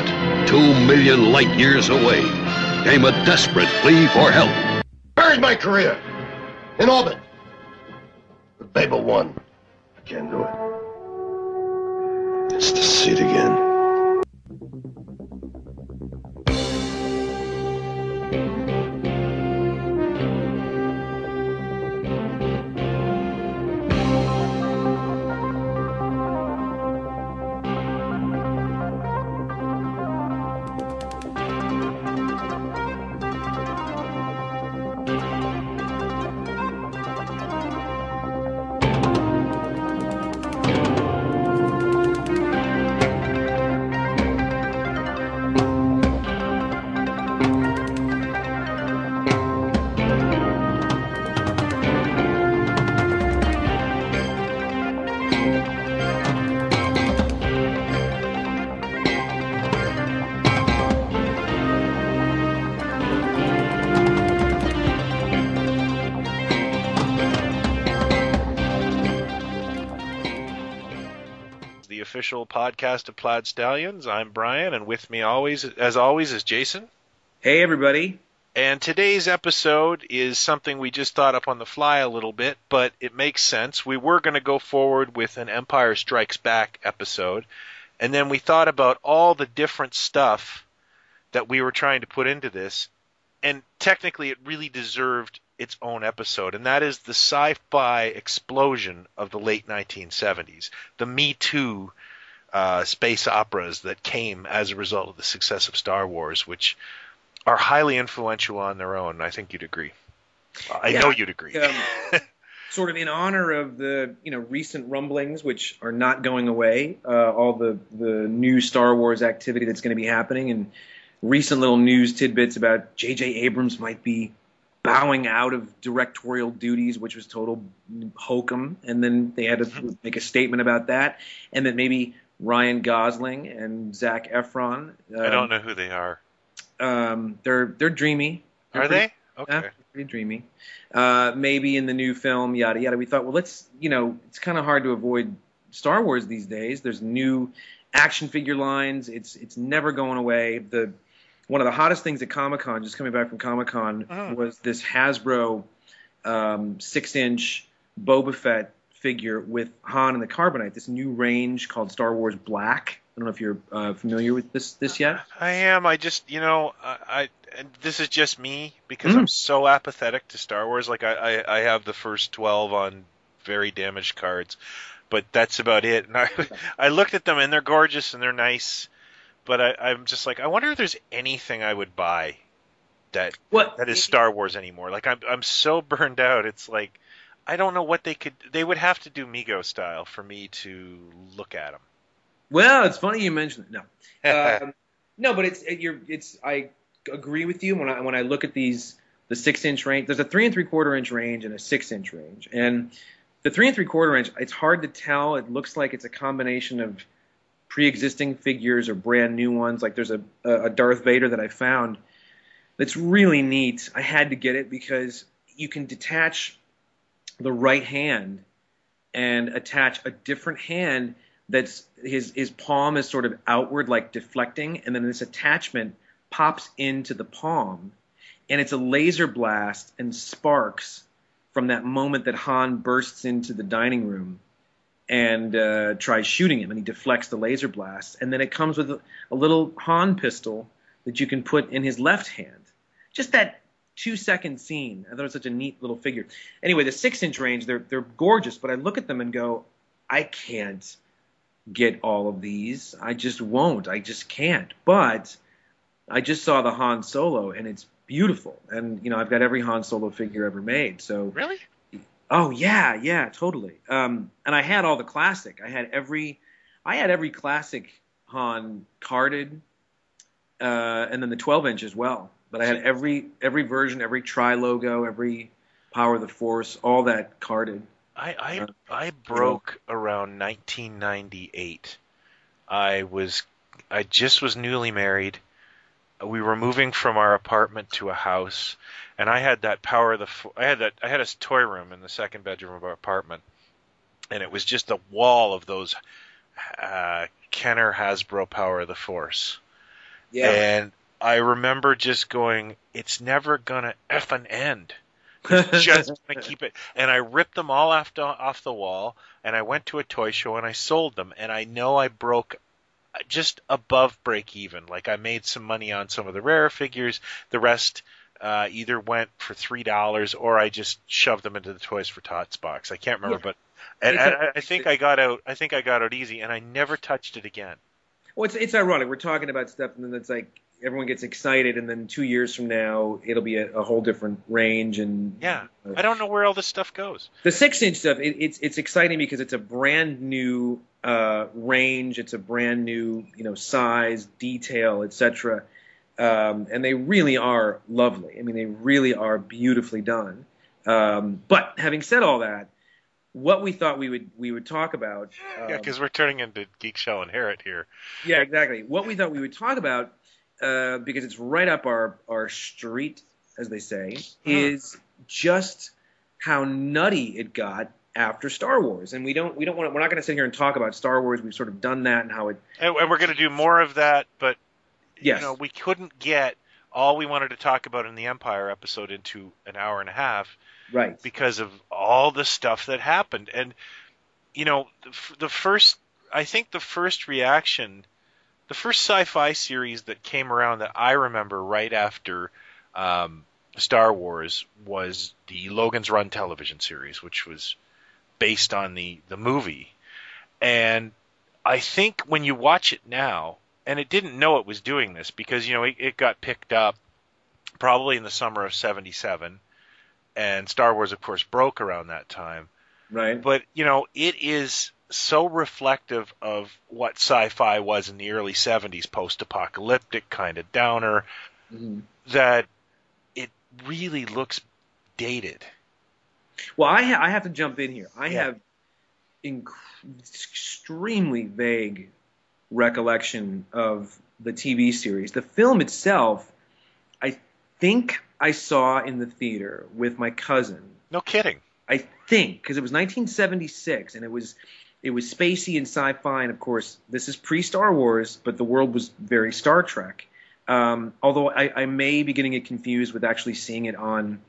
planet, 2 million light years away, came a desperate plea for help. Buried my career in orbit. But Babel won. I can't do it. It's to see it again. Official podcast of Plaid Stallions. I'm Brian, and with me as always is Jason. Hey everybody. And today's episode is something we just thought up on the fly a little bit, but it makes sense. We were going to go forward with an Empire Strikes Back episode, and then we thought about all the different stuff that we were trying to put into this, and technically it really deserved its own episode, and that is the sci-fi explosion of the late 1970s, the Me Too space operas that came as a result of the success of Star Wars, which are highly influential on their own. I think you'd agree. I know you'd agree. Sort of in honor of the recent rumblings, which are not going away, all the new Star Wars activity that's going to be happening, and recent little news tidbits about J.J. Abrams might be bowing out of directorial duties, which was total hokum, and then they had to make a statement about that, and that maybe Ryan Gosling and Zac Efron. I don't know who they are. They're dreamy. Are they? Okay. Pretty dreamy. Maybe in the new film, yada yada. We thought, well, let's it's kind of hard to avoid Star Wars these days. There's new action figure lines. It's never going away. One of the hottest things at Comic-Con, just coming back from Comic-Con, was this Hasbro 6-inch Boba Fett figure with Han and the Carbonite, this new range called Star Wars Black. I don't know if you're familiar with this yet. I am. I just, and this is just me because I'm so apathetic to Star Wars. Like, I have the first 12 on very damaged cards, but that's about it. And I looked at them, and they're gorgeous, and they're nice. But I'm just like, I wonder if there's anything I would buy that is Star Wars anymore. Like, I'm so burned out. It's like, I don't know what they would have to do Mego style for me to look at them. Well, it's funny you mentioned it. No, no, but I agree with you when I look at the 6-inch range. There's a 3 3/4 inch range and a 6-inch range, and the 3 3/4 inch, it's hard to tell. It looks like it's a combination of pre-existing figures or brand new ones. Like there's a Darth Vader that I found that's really neat. I had to get it because you can detach the right hand and attach a different hand that's his palm is sort of outward, like deflecting, and then this attachment pops into the palm, and it's a laser blast and sparks from that moment that Han bursts into the dining room and tries shooting him, and he deflects the laser blast. And then it comes with a little Han pistol that you can put in his left hand. Just that 2-second scene. I thought it was such a neat little figure. Anyway, the 6-inch range, they're gorgeous, but I look at them and go, I can't get all of these. I just won't. I just can't. But I just saw the Han Solo, and it's beautiful. And, I've got every Han Solo figure ever made. So Really? Oh yeah, totally. And I had all the classic. I had every classic Han carded, and then the 12-inch as well. But I had every version, every Tri logo, every Power of the Force, all that carded. I broke around 1998. I just was newly married. We were moving from our apartment to a house, and I had that I had a toy room in the second bedroom of our apartment, and it was just a wall of those Kenner Hasbro Power of the Force. Yeah. And I remember just going, it's never gonna effing end. It's just gonna keep it. And I ripped them all off the wall, and I went to a toy show and I sold them. And I know I broke just above break even. Like, I made some money on some of the rarer figures. The rest either went for $3 or I just shoved them into the Toys for Tots box. I can't remember, but I think I got out. I think I got out easy, and I never touched it again. Well, it's ironic. We're talking about stuff, and then it's like everyone gets excited, and then 2 years from now, it'll be a whole different range. And yeah, I don't know where all this stuff goes. The 6-inch stuff, it's exciting because it's a brand new range. It's a brand new, size, detail, etc. And they really are lovely. I mean, they really are beautifully done. But having said all that, what we thought we would talk about. Yeah, because we're turning into Geek Shell and Harriet here. Yeah, exactly. What we thought we would talk about, because it's right up our street, as they say, is just how nutty it got after Star Wars. And we're not going to sit here and talk about Star Wars. We've sort of done that and how it. And we're going to do more of that, but yes. We couldn't get all we wanted to talk about in the Empire episode into an hour and a half. Right. Because of all the stuff that happened. And, the first reaction, the first sci-fi series that came around that I remember right after Star Wars was the Logan's Run television series, which was based on the movie. And I think when you watch it now, and it didn't know it was doing this because, it got picked up probably in the summer of 1977. And Star Wars, of course, broke around that time. Right. But, it is so reflective of what sci-fi was in the early 70s, post-apocalyptic, kind of downer, that it really looks dated. Well, I have to jump in here. I have extremely vague recollection of the TV series. The film itself, I think I saw in the theater with my cousin. No kidding. I think, because it was 1976, and it was spacey and sci-fi, and of course, this is pre-Star Wars, but the world was very Star Trek. Although I may be getting it confused with actually seeing it on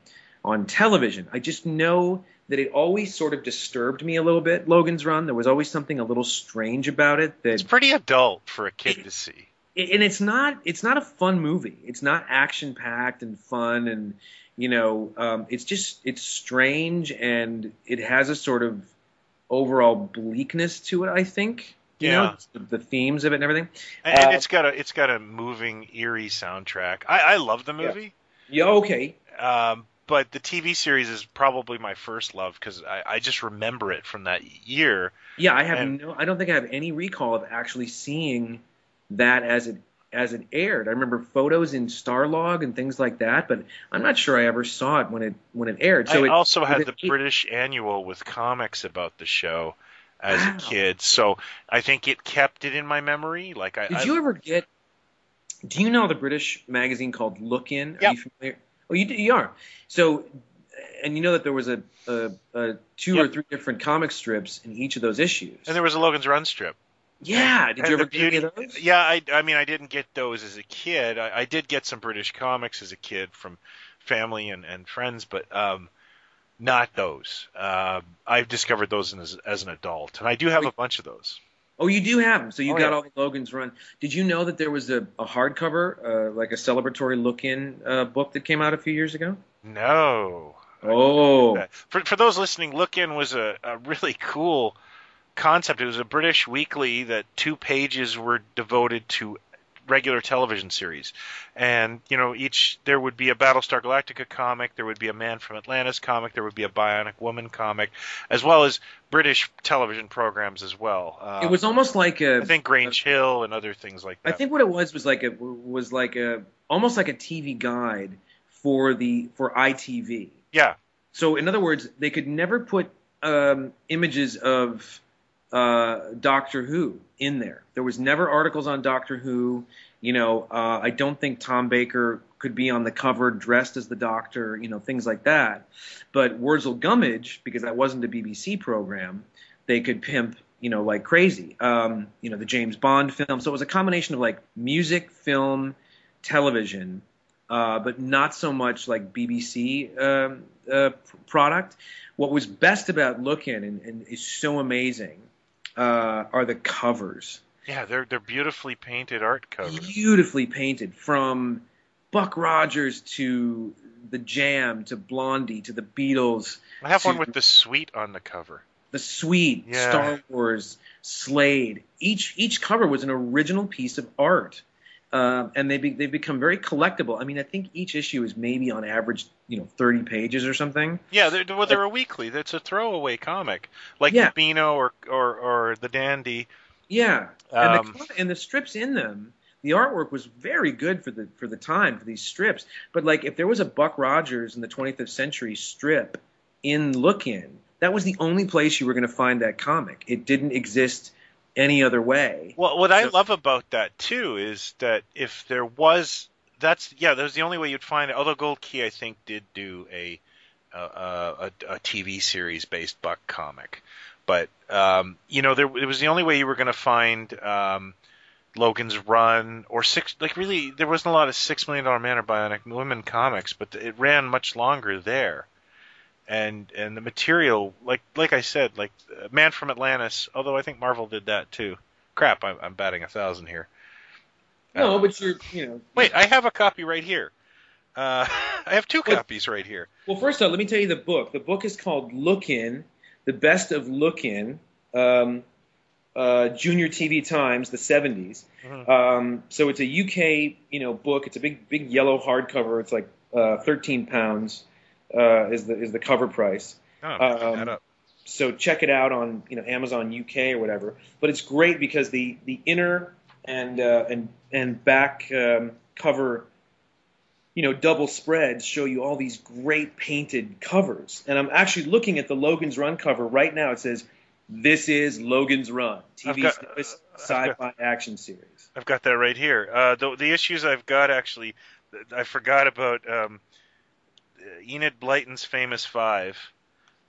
television. I just know that it always sort of disturbed me a little bit, Logan's Run. There was always something a little strange about it. It's pretty adult for a kid to see. And it's not a fun movie. It's not action packed and fun, and it's strange, and it has a sort of overall bleakness to it, I think. The themes of it and everything. And it's got a moving, eerie soundtrack. I love the movie. Yeah, okay. But the TV series is probably my first love because I just remember it from that year. Yeah, I don't think I have any recall of actually seeing that as it aired. I remember photos in Starlog and things like that, but I'm not sure I ever saw it when it aired. So I also had the British Annual with comics about the show as a kid, so I think it kept it in my memory. Did you ever get? Do you know the British magazine called Look In? Yep. Are you familiar? Oh, you are. So, and you know that there was a 2 or 3 different comic strips in each of those issues, and there was a Logan's Run strip. Yeah, did you ever get any of those? Yeah, I mean, I didn't get those as a kid. I did get some British comics as a kid from family and friends, but not those. I've discovered those as an adult, and I do have a bunch of those. Oh, you do have them. So you got all the Logan's Run. Did you know that there was a hardcover, like a celebratory look-in book that came out a few years ago? No. Oh. For those listening, Look In was a really cool concept. It was a British weekly that 2 pages were devoted to regular television series, and there would be a Battlestar Galactica comic, there would be a Man from Atlantis comic, there would be a Bionic Woman comic, as well as British television programs as well. It was almost like I think Grange Hill and other things like that. I think what it was almost like a TV guide for ITV. Yeah. So in other words, they could never put images of Doctor Who in there. There was never articles on Doctor Who. I don't think Tom Baker could be on the cover dressed as the Doctor, things like that. But Wurzel Gummidge, because that wasn't a BBC program, they could pimp like crazy. The James Bond film. So it was a combination of like music, film, television, but not so much like BBC product. What was best about Look-In and is so amazing are the covers. Yeah, they're beautifully painted art covers. Beautifully painted, from Buck Rogers to the Jam to Blondie to the Beatles. I have one with the Sweet on the cover. The Sweet, Yeah. Star Wars, Slade. Each cover was an original piece of art, and they've become very collectible. I mean, I think each issue is maybe on average 30 pages or something. Yeah, they're a weekly. That's a throwaway comic, like Yeah. the Beano or the Dandy. Yeah, and the strips in them, the artwork was very good for the time for these strips. But like, if there was a Buck Rogers in the 25th Century strip in Look-In, that was the only place you were going to find that comic. It didn't exist any other way. Well, what I love about that too is that if there was, that was the only way you'd find it. Although Gold Key, I think, did do a TV series based Buck comic. But it was the only way you were going to find Logan's Run or there wasn't a lot of $6 Million Man or Bionic Woman comics, but it ran much longer there. And the material, like I said, like Man from Atlantis, although I think Marvel did that too. Crap, I'm batting 1,000 here. No, but you're. Wait, I have a copy right here. I have two copies right here. Well, first off, let me tell you the book. The book is called Look-In, The Best of Look-In, Junior TV Times, the 70s. Mm-hmm. So it's a UK, book. It's a big yellow hardcover. It's like 13 pounds is the cover price. Oh, I'm picking that up. So check it out on Amazon UK or whatever. But it's great because the inner and back cover, double spreads show you all these great painted covers. And I'm actually looking at the Logan's Run cover right now. It says, "This is Logan's Run, TV's newest sci-fi action series." I've got that right here. The issues I've got, actually, I forgot about Enid Blyton's Famous Five.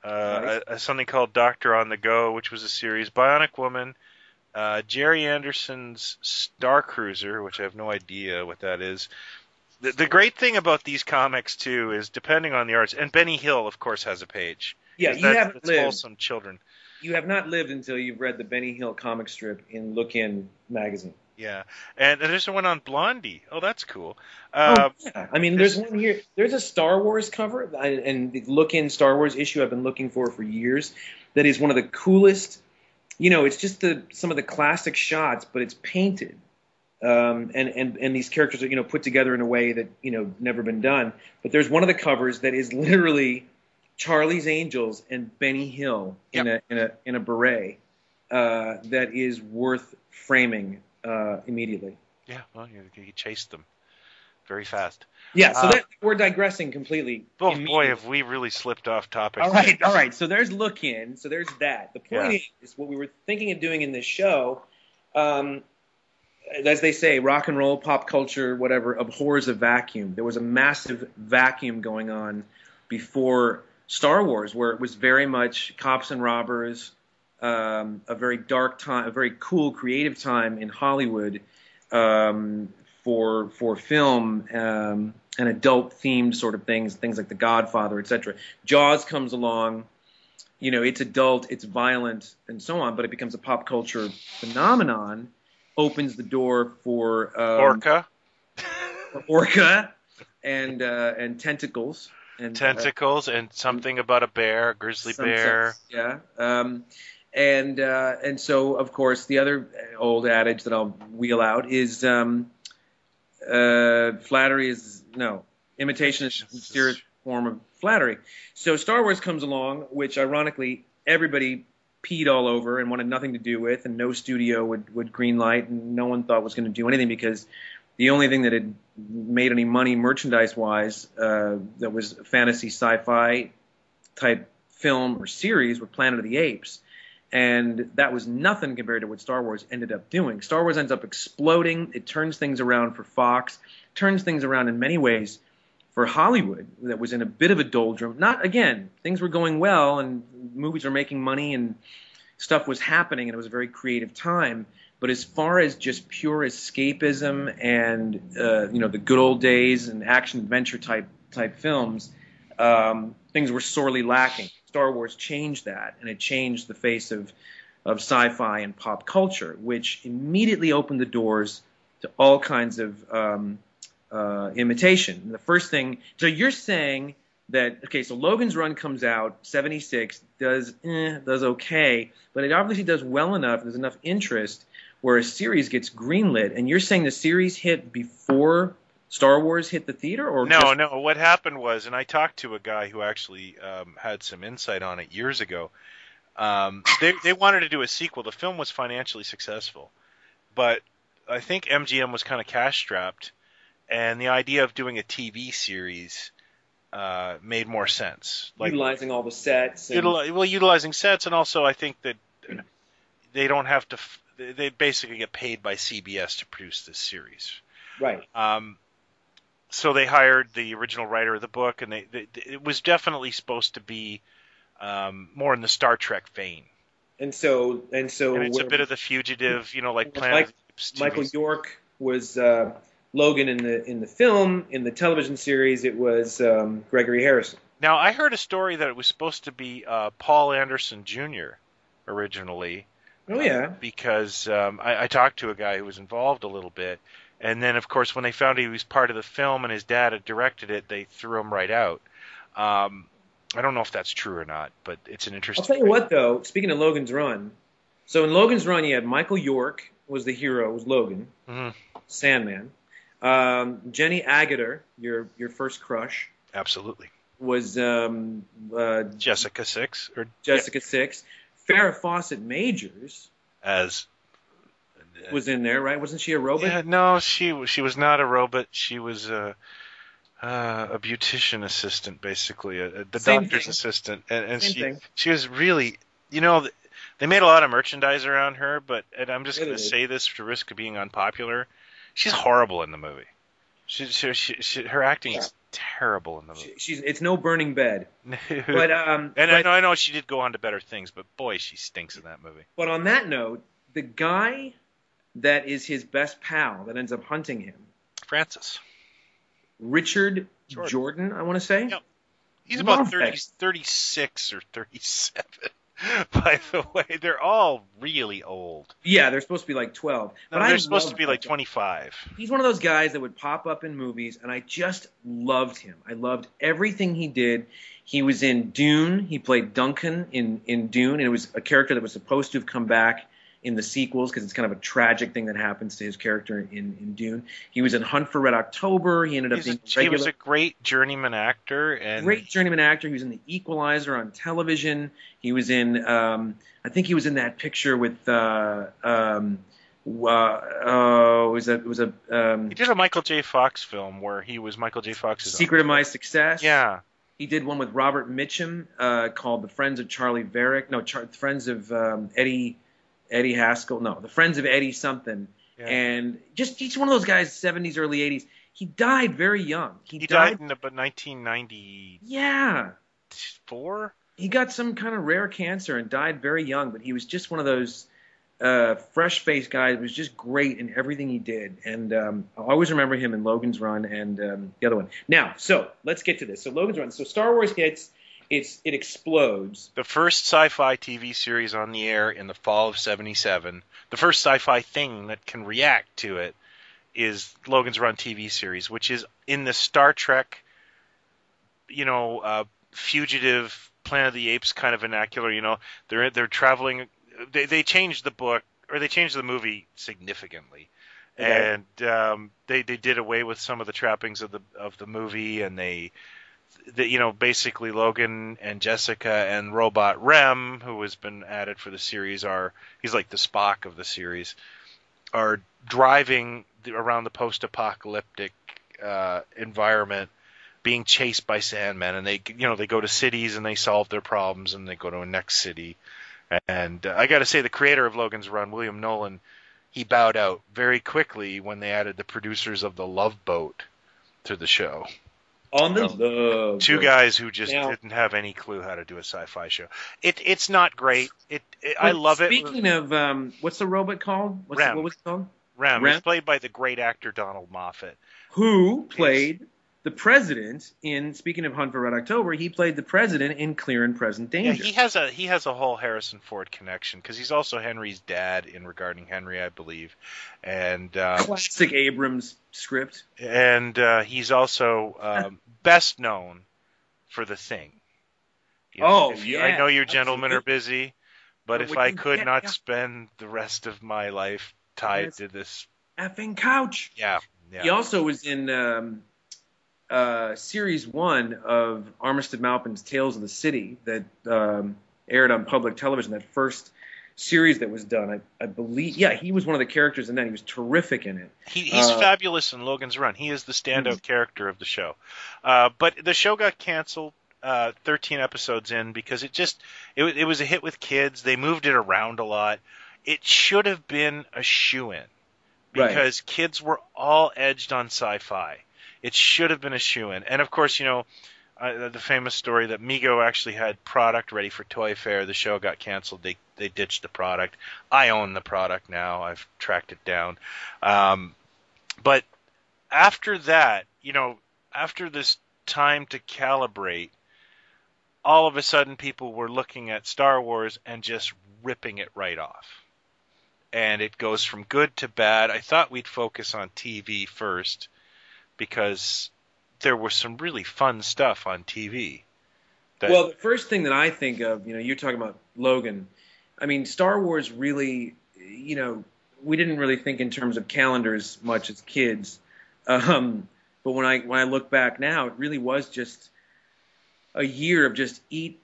Nice. Something called Doctor on the Go, which was a series. Bionic Woman. Jerry Anderson's Star Cruiser, which I have no idea what that is. The great thing about these comics, too, is depending on the arts, and Benny Hill, of course, has a page. Yeah, you haven't lived. Wholesome children. You have not lived until you've read the Benny Hill comic strip in Look-In magazine. Yeah, and there's one on Blondie. Oh, that's cool. Yeah. I mean, there's one here. There's a Star Wars cover, and the Look-In Star Wars issue I've been looking for years. That is one of the coolest. It's just some of the classic shots, but it's painted. And these characters are put together in a way that never been done. But there's one of the covers that is literally Charlie's Angels and Benny Hill in a beret that is worth framing immediately. Yeah, well, you chased them very fast. Yeah, so we're digressing completely. Oh boy, have we really slipped off topic. All right. So there's Look-In. So there's that. The point is what we were thinking of doing in this show. As they say, rock and roll, pop culture, whatever, abhors a vacuum. There was a massive vacuum going on before Star Wars, where it was very much cops and robbers, a very dark time, a very cool, creative time in Hollywood for film and adult-themed sort of things like The Godfather, etc. Jaws comes along. It's adult, it's violent, and so on, but it becomes a pop culture phenomenon. Opens the door for Orca and tentacles and something about a bear, a grizzly bear. Yeah. And so of course the other old adage that I'll wheel out is imitation is the sincerest form of flattery. So Star Wars comes along, which ironically everybody peed all over and wanted nothing to do with, and no studio would greenlight, and no one thought was going to do anything because the only thing that had made any money merchandise-wise that was fantasy sci-fi type film or series were Planet of the Apes, and that was nothing compared to what Star Wars ended up doing. Star Wars ends up exploding. It turns things around for Fox, turns things around in many ways for Hollywood that was in a bit of a doldrum. Not, again, things were going well and movies were making money and stuff was happening, and it was a very creative time. But as far as just pure escapism and the good old days and action adventure type films, things were sorely lacking. Star Wars changed that, and it changed the face of sci-fi and pop culture, which immediately opened the doors to all kinds of imitation. And the first thing, so you're saying that, okay, so Logan's Run comes out, 76, does okay, but it obviously does well enough, there's enough interest where a series gets greenlit, and you're saying the series hit before Star Wars hit the theater? Or No, what happened was, and I talked to a guy who actually had some insight on it years ago, they wanted to do a sequel. The film was financially successful, but I think MGM was kind of cash-strapped, and the idea of doing a TV series made more sense. Like, utilizing all the sets. Utilizing sets, and also I think that they don't have to. They basically get paid by CBS to produce this series. Right. So they hired the original writer of the book, and it was definitely supposed to be more in the Star Trek vein. And it's a bit of the fugitive, like Planet of the Apes. Michael York was Logan in the film. In the television series, it was Gregory Harrison. Now, I heard a story that it was supposed to be Paul Anderson Jr. originally. Oh, yeah. Because I talked to a guy who was involved a little bit, and then, of course, when they found he was part of the film and his dad had directed it, they threw him right out. I don't know if that's true or not, but it's an interesting... I'll tell you what, though, speaking of Logan's Run, so in Logan's Run, you had Michael York was the hero, was Logan, Sandman. Jenny Agutter, your first crush. Absolutely. Was Jessica Six. Six. Farrah Fawcett Majors was in there, right? Wasn't she a robot? Yeah, no, she was not a robot. She was a beautician assistant, basically, the doctor's assistant, and she was really, they made a lot of merchandise around her, and I'm just going to say this to risk of being unpopular, she's horrible in the movie. Her acting is terrible in the movie. It's no Burning Bed. But I know she did go on to better things, but boy, she stinks in that movie. But on that note, the guy that is his best pal that ends up hunting him, Francis. Richard Jordan, I want to say. Yep. He's about 36 or 37. By the way, they're all really old. Yeah, they're supposed to be like 12. No, they're supposed to be like 25. He's one of those guys that would pop up in movies, and I just loved him. I loved everything he did. He was in Dune. He played Duncan in Dune, and it was a character that was supposed to have come back in the sequels because it's kind of a tragic thing that happens to his character in Dune. He was in Hunt for Red October. He ended up being regular. He was a great journeyman actor. Great journeyman actor. He was in The Equalizer on television. He was in, I think he was in that picture with, he did a Michael J. Fox film where he was Michael J. Fox's Secret of My Success. Yeah. He did one with Robert Mitchum called The Friends of Charlie Varick. No, Friends of Eddie Haskell. No, The Friends of Eddie something. Yeah. And he's one of those guys, 70s, early 80s. He died very young. He died in about 1990. Yeah. 4? He got some kind of rare cancer and died very young, but he was just one of those fresh-faced guys. He was just great in everything he did. And I always remember him in Logan's Run and the other one. Now, so let's get to this. So Logan's Run. So Star Wars hits. It explodes. The first sci-fi TV series on the air in the fall of 77. The first sci-fi thing that can react to it is Logan's Run TV series, which is in the Star Trek, fugitive Planet of the Apes kind of vernacular. They're traveling. They changed the book, or they changed the movie significantly, okay. And they did away with some of the trappings of the movie, and basically Logan and Jessica and Robot Rem, who has been added for the series, he's like the Spock of the series, are driving around the post-apocalyptic environment, being chased by Sandmen, and they go to cities and they solve their problems, and they go to a next city. And I got to say, the creator of Logan's Run, William Nolan, he bowed out very quickly when they added the producers of The Love Boat to the show. On the love. Two guys who just Now- didn't have any clue how to do a sci-fi show. It's not great. I love it. Speaking of, what's the robot called? Rem. What was it called? Rem Rem? is played by the great actor Donald Moffat. Who played the president in, speaking of Hunt for Red October, he played the president in Clear and Present Yeah, Danger. he has a whole Harrison Ford connection because he's also Henry's dad in Regarding Henry, I believe, and Classic Abrams script. and he's also best known for The Thing. You know, I know you gentlemen are busy, but if I could not spend the rest of my life tied to this effing couch. Yeah. He also was in Series 1 of Armistead Maupin's Tales of the City that aired on public television, that first series that was done. I believe, he was one of the characters in that. He was terrific in it. He's fabulous in Logan's Run. He is the standout character of the show. But the show got canceled 13 episodes in because it was a hit with kids. They moved it around a lot. It should have been a shoo-in because kids were all edged on sci-fi. It should have been a shoo-in. And, of course, the famous story that Mego actually had product ready for Toy Fair. The show got canceled. They ditched the product. I own the product now. I've tracked it down. But after that, after this time to calibrate, all of a sudden people were looking at Star Wars and just ripping it right off. And it goes from good to bad. I thought we'd focus on TV first, because there was some really fun stuff on TV. Well, the first thing that I think of, you're talking about Logan. I mean, Star Wars really, we didn't really think in terms of calendars much as kids. But when I look back now, it really was just a year of just eat,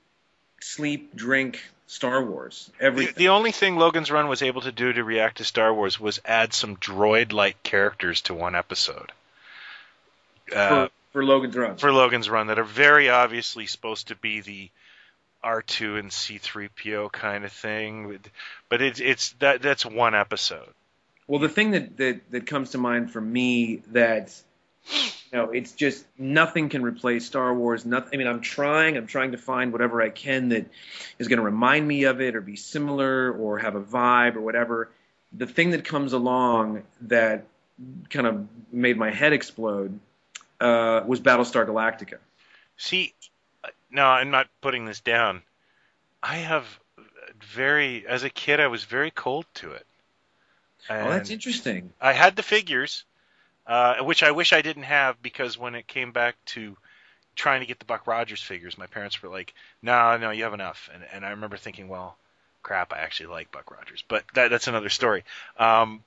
sleep, drink Star Wars. Everything. The only thing Logan's Run was able to do to react to Star Wars was add some droid-like characters to one episode. For Logan's Run. For Logan's Run, that are very obviously supposed to be the R2 and C-3PO kind of thing, but that's one episode. Well, the thing that comes to mind for me that it's just nothing can replace Star Wars. Nothing. I mean, I'm trying to find whatever I can that is going to remind me of it or be similar or have a vibe or whatever. The thing that comes along that kind of made my head explode was Battlestar Galactica. See, no, I'm not putting this down. As a kid, I was very cold to it. And that's interesting. I had the figures, which I wish I didn't have, because when it came back to trying to get the Buck Rogers figures, my parents were like, no, you have enough. And I remember thinking, well, crap, I actually like Buck Rogers. But that's another story. My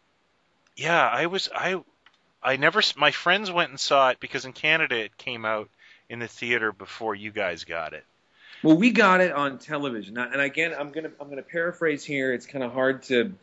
friends went and saw it because in Canada it came out in the theater before you guys got it. Well, we got it on television. And again, I'm gonna paraphrase here. It's kind of hard to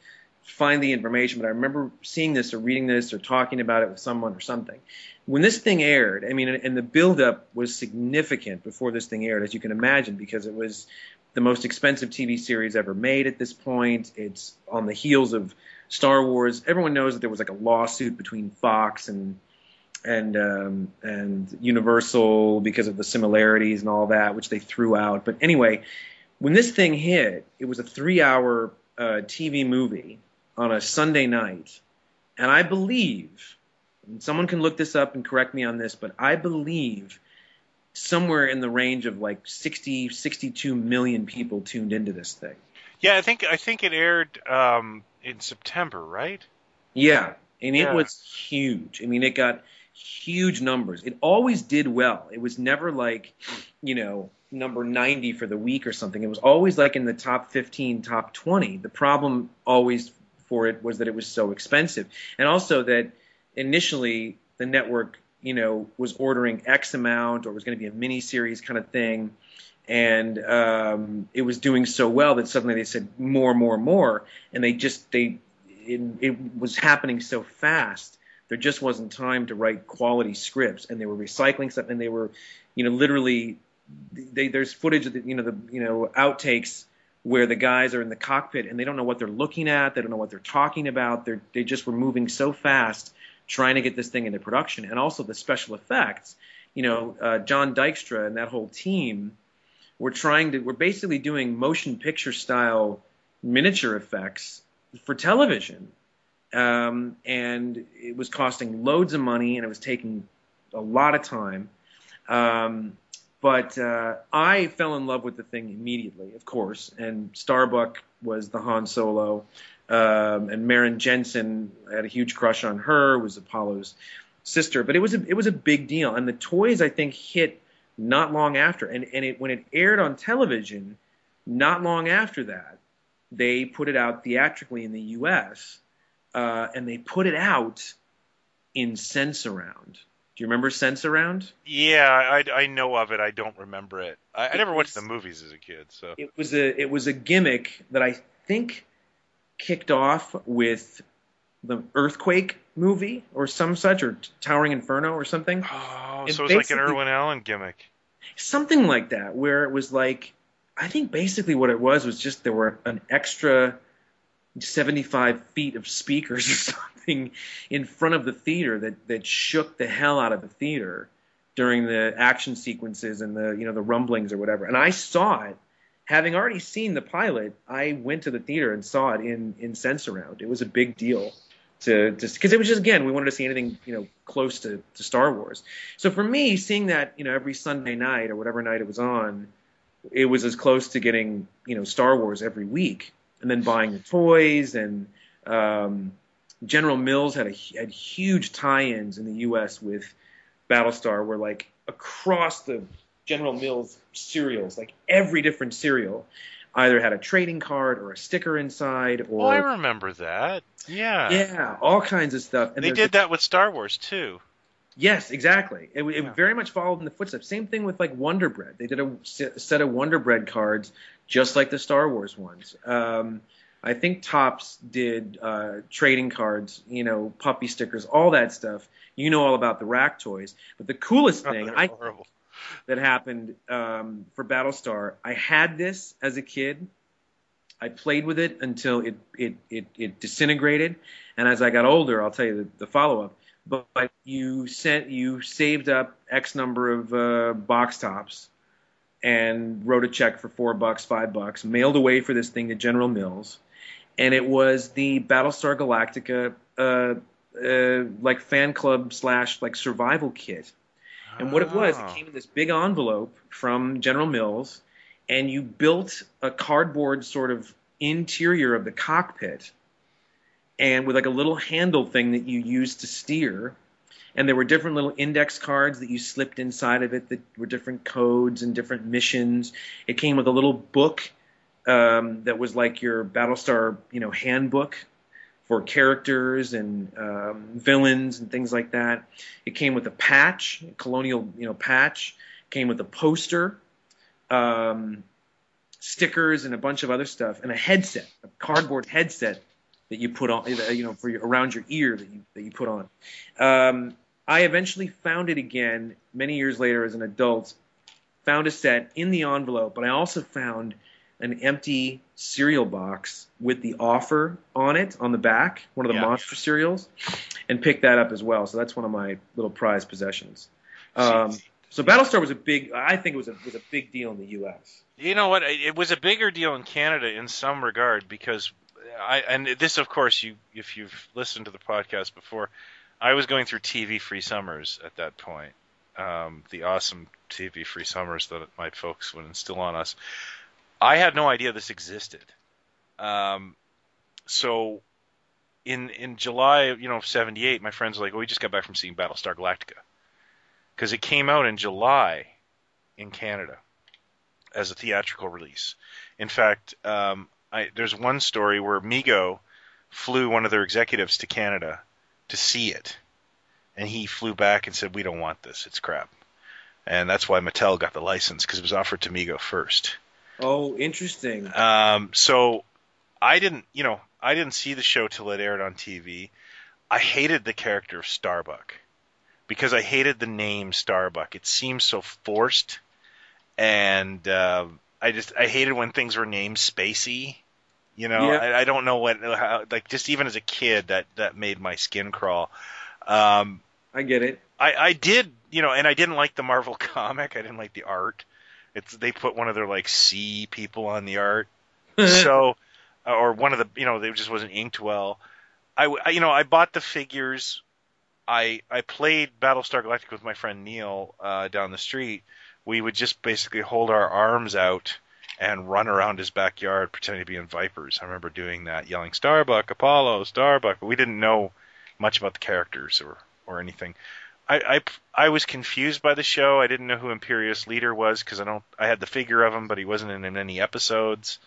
find the information, but I remember seeing this or reading this or talking about it with someone or something. When this thing aired, I mean, and the buildup was significant before this thing aired, as you can imagine, because it was the most expensive TV series ever made at this point. It's on the heels of Star Wars. Everyone knows that there was like a lawsuit between Fox and Universal because of the similarities and all that, which they threw out. But anyway, when this thing hit, it was a 3-hour TV movie on a Sunday night, and I believe, and someone can look this up and correct me on this, but I believe somewhere in the range of like 62 million people tuned into this thing. Yeah, I think it aired in September, right? Yeah, and it was huge. I mean, it got huge numbers. It always did well. It was never like, number 90 for the week or something. It was always like in the top 15, top 20. The problem always for it was that it was so expensive. And also that initially the network, was ordering X amount or was going to be a mini-series kind of thing. And it was doing so well that suddenly they said more. And it was happening so fast. There just wasn't time to write quality scripts. And they were recycling stuff. And they were, literally, there's footage of the outtakes where the guys are in the cockpit and they don't know what they're looking at. They don't know what they're talking about. They just were moving so fast trying to get this thing into production. And also the special effects, John Dykstra and that whole team were basically doing motion picture style miniature effects for television. And it was costing loads of money, and it was taking a lot of time. But I fell in love with the thing immediately, of course. And Starbuck was the Han Solo, and Maren Jensen, I had a huge crush on her. Was Apollo's sister, but it was a big deal. And the toys, I think, hit not long after. And when it aired on television, not long after that, they put it out theatrically in the U.S. And they put it out in Sense-Around. Do you remember Sense-Around? Yeah, I know of it. I don't remember it. I never went to the movies as a kid, so it was a gimmick that I think kicked off with the Earthquake movie or some such, or Towering Inferno or something. Oh, so it was like an Irwin Allen gimmick. Something like that, where it was like, I think basically what it was just there were an extra 75 feet of speakers or something in front of the theater that shook the hell out of the theater during the action sequences and the rumblings or whatever. And I saw it, having already seen the pilot. I went to the theater and saw it in Sense-Around. It was a big deal because it was just, again, we wanted to see anything close to Star Wars. So for me, seeing that every Sunday night or whatever night it was on, it was as close to getting Star Wars every week. And then buying the toys, and General Mills had huge tie-ins in the U.S. with Battlestar, where like across the General Mills cereals, like every different cereal, either had a trading card or a sticker inside. Or I remember that. Yeah, all kinds of stuff. And they did that with Star Wars too. Yes, exactly. It very much followed in the footsteps. Same thing with like Wonder Bread. They did a set of Wonder Bread cards just like the Star Wars ones. I think Topps did trading cards, puppy stickers, all that stuff. You know all about the rack toys. But the coolest thing that happened for Battlestar, I had this as a kid. I played with it until it disintegrated. And as I got older, I'll tell you the follow-up. But you saved up X number of box tops and wrote a check for $4, $5, mailed away for this thing to General Mills, and it was the Battlestar Galactica like fan club / like survival kit. And what it was, it came in this big envelope from General Mills, and you built a cardboard sort of interior of the cockpit, and with like a little handle thing that you used to steer. And there were different little index cards that you slipped inside of it that were different codes and different missions. It came with a little book that was like your Battlestar, handbook for characters and villains and things like that. It came with a patch, a colonial, patch. It came with a poster, stickers, and a bunch of other stuff, and a headset, a cardboard headset that you put on, for around your ear that you put on. I eventually found it again many years later as an adult, found a set in the envelope, but I also found an empty cereal box with the offer on it on the back, one of the monster cereals, and picked that up as well. So that's one of my little prized possessions. So Battlestar was I think it was a big deal in the U.S. You know what? It was a bigger deal in Canada in some regard because and this, of course, if you've listened to the podcast before, I was going through TV free summers at that point. The awesome TV free summers that my folks would instill on us. I had no idea this existed. So in July of '78, my friends were like, "Oh, we just got back from seeing Battlestar Galactica," because it came out in July in Canada as a theatrical release. In fact, there's one story where Mego flew one of their executives to Canada to see it, and he flew back and said, "We don't want this. It's crap." And that's why Mattel got the license, because it was offered to Mego first. Oh, interesting. So I didn't see the show till it aired on TV. I hated the character of Starbuck because I hated the name Starbuck. It seemed so forced, and I hated when things were named spacey. I don't know just even as a kid, that made my skin crawl. I get it. I did, and I didn't like the Marvel comic. I didn't like the art. They put one of their like sea people on the art, so or one of the they just wasn't inked well. I bought the figures. I played Battlestar Galactica with my friend Neil down the street. We would just basically hold our arms out and run around his backyard pretending to be in Vipers. I remember doing that, yelling Starbuck, Apollo, Starbuck. But we didn't know much about the characters or anything. I was confused by the show. I didn't know who Imperious Leader was because I had the figure of him, but he wasn't in any episodes.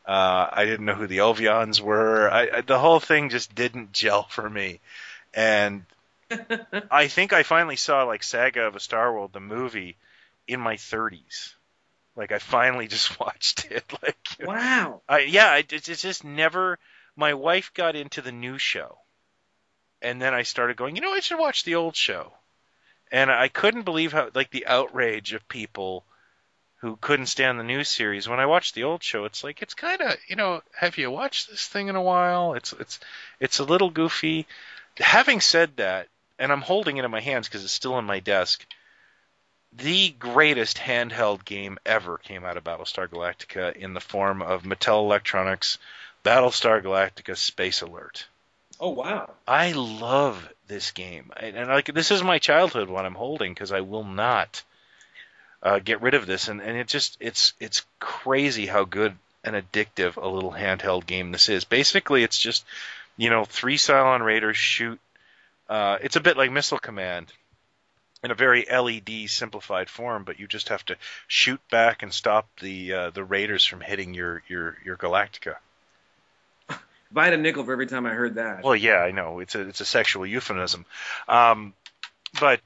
I didn't know who the Elvions were. The whole thing just didn't gel for me. And I think I finally saw like Saga of a Star World, the movie, in my 30s. Like I finally just watched it. Like wow. It's just never. My wife got into the new show, and then I started going. I should watch the old show. And I couldn't believe how like the outrage of people who couldn't stand the new series. When I watched the old show, it's like it's kind of have you watched this thing in a while? It's a little goofy. Having said that, and I'm holding it in my hands because it's still on my desk. The greatest handheld game ever came out of Battlestar Galactica in the form of Mattel Electronics' Battlestar Galactica Space Alert. Oh wow! I love this game, and like this is my childhood what I'm holding because I will not get rid of this, and it's crazy how good and addictive a little handheld game this is. Basically, it's just 3 Cylon Raiders shoot. It's a bit like Missile Command in a very LED simplified form, but you just have to shoot back and stop the Raiders from hitting your Galactica. If I had a nickel for every time I heard that. Well, yeah, I know it's a sexual euphemism, but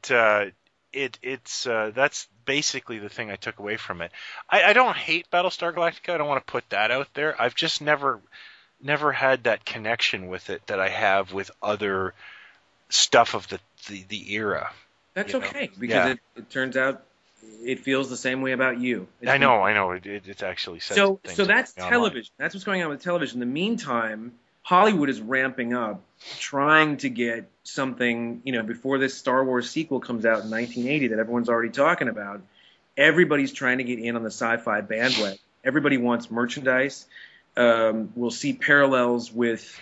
that's basically the thing I took away from it. I don't hate Battlestar Galactica. I don't want to put that out there. I've just never had that connection with it that I have with other stuff of the era. That's okay because it turns out it feels the same way about you. I know. It's actually says so things that's online. television. That's what's going on with television. In the meantime, Hollywood is ramping up, trying to get something. Before this Star Wars sequel comes out in 1980 that everyone's already talking about. Everybody's trying to get in on the sci-fi bandwagon. Everybody wants merchandise. We'll see parallels with.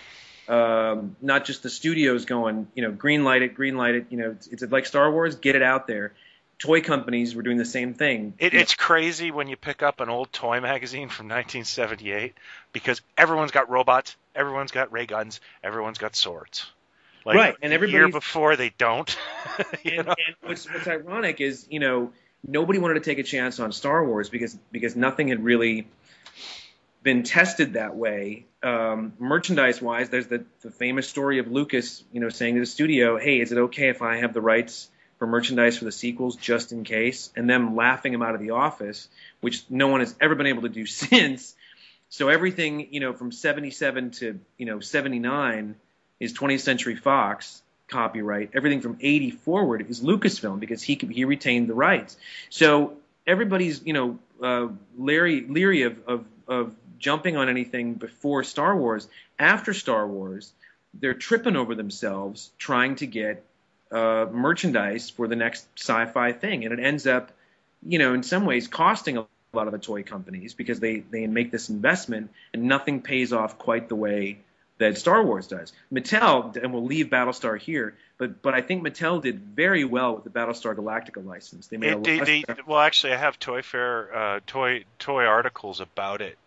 Not just the studios going, green light it. It's like Star Wars, get it out there. Toy companies were doing the same thing. It's crazy when you pick up an old toy magazine from 1978 because everyone's got robots, everyone's got ray guns, everyone's got swords. Like, right, and everybody. Year before they don't. And what's ironic is, nobody wanted to take a chance on Star Wars because nothing had really been tested that way. Merchandise-wise, there's the famous story of Lucas, saying to the studio, "Hey, is it okay if I have the rights for merchandise for the sequels just in case?" And them laughing him out of the office, which no one has ever been able to do since. So everything, from 77 to 79 is 20th Century Fox copyright. Everything from 80 forward is Lucasfilm because he retained the rights. So everybody's leery of jumping on anything before Star Wars. After Star Wars, they're tripping over themselves trying to get merchandise for the next sci-fi thing, and it ends up, in some ways costing a lot of the toy companies because they make this investment and nothing pays off quite the way that Star Wars does. Mattel, and we'll leave Battlestar here, but I think Mattel did very well with the Battlestar Galactica license. They made a lot of stuff. Well, actually, I have Toy Fair toy articles about it.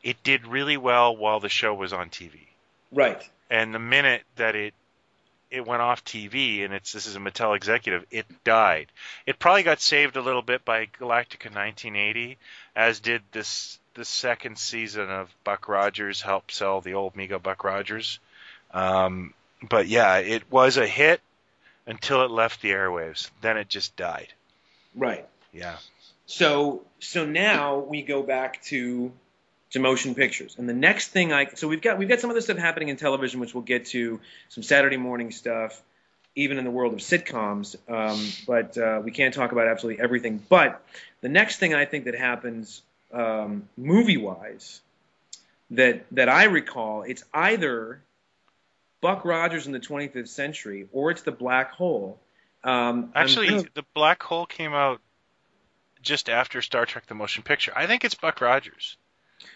It did really well while the show was on TV. Right. And the minute that it went off TV, and this is a Mattel executive, it died. It probably got saved a little bit by Galactica 1980, as did the second season of Buck Rogers helped sell the old Mego Buck Rogers. But yeah, it was a hit until it left the airwaves. Then it just died. Right. Yeah. So now we go back to motion pictures. And the next thing so we've got some other stuff happening in television, which we'll get to, some Saturday morning stuff, even in the world of sitcoms. But we can't talk about absolutely everything. But the next thing I think that happens movie-wise that I recall, it's either Buck Rogers in the 25th Century or it's The Black Hole. Actually, the Black Hole came out just after Star Trek: The Motion Picture. I think it's Buck Rogers.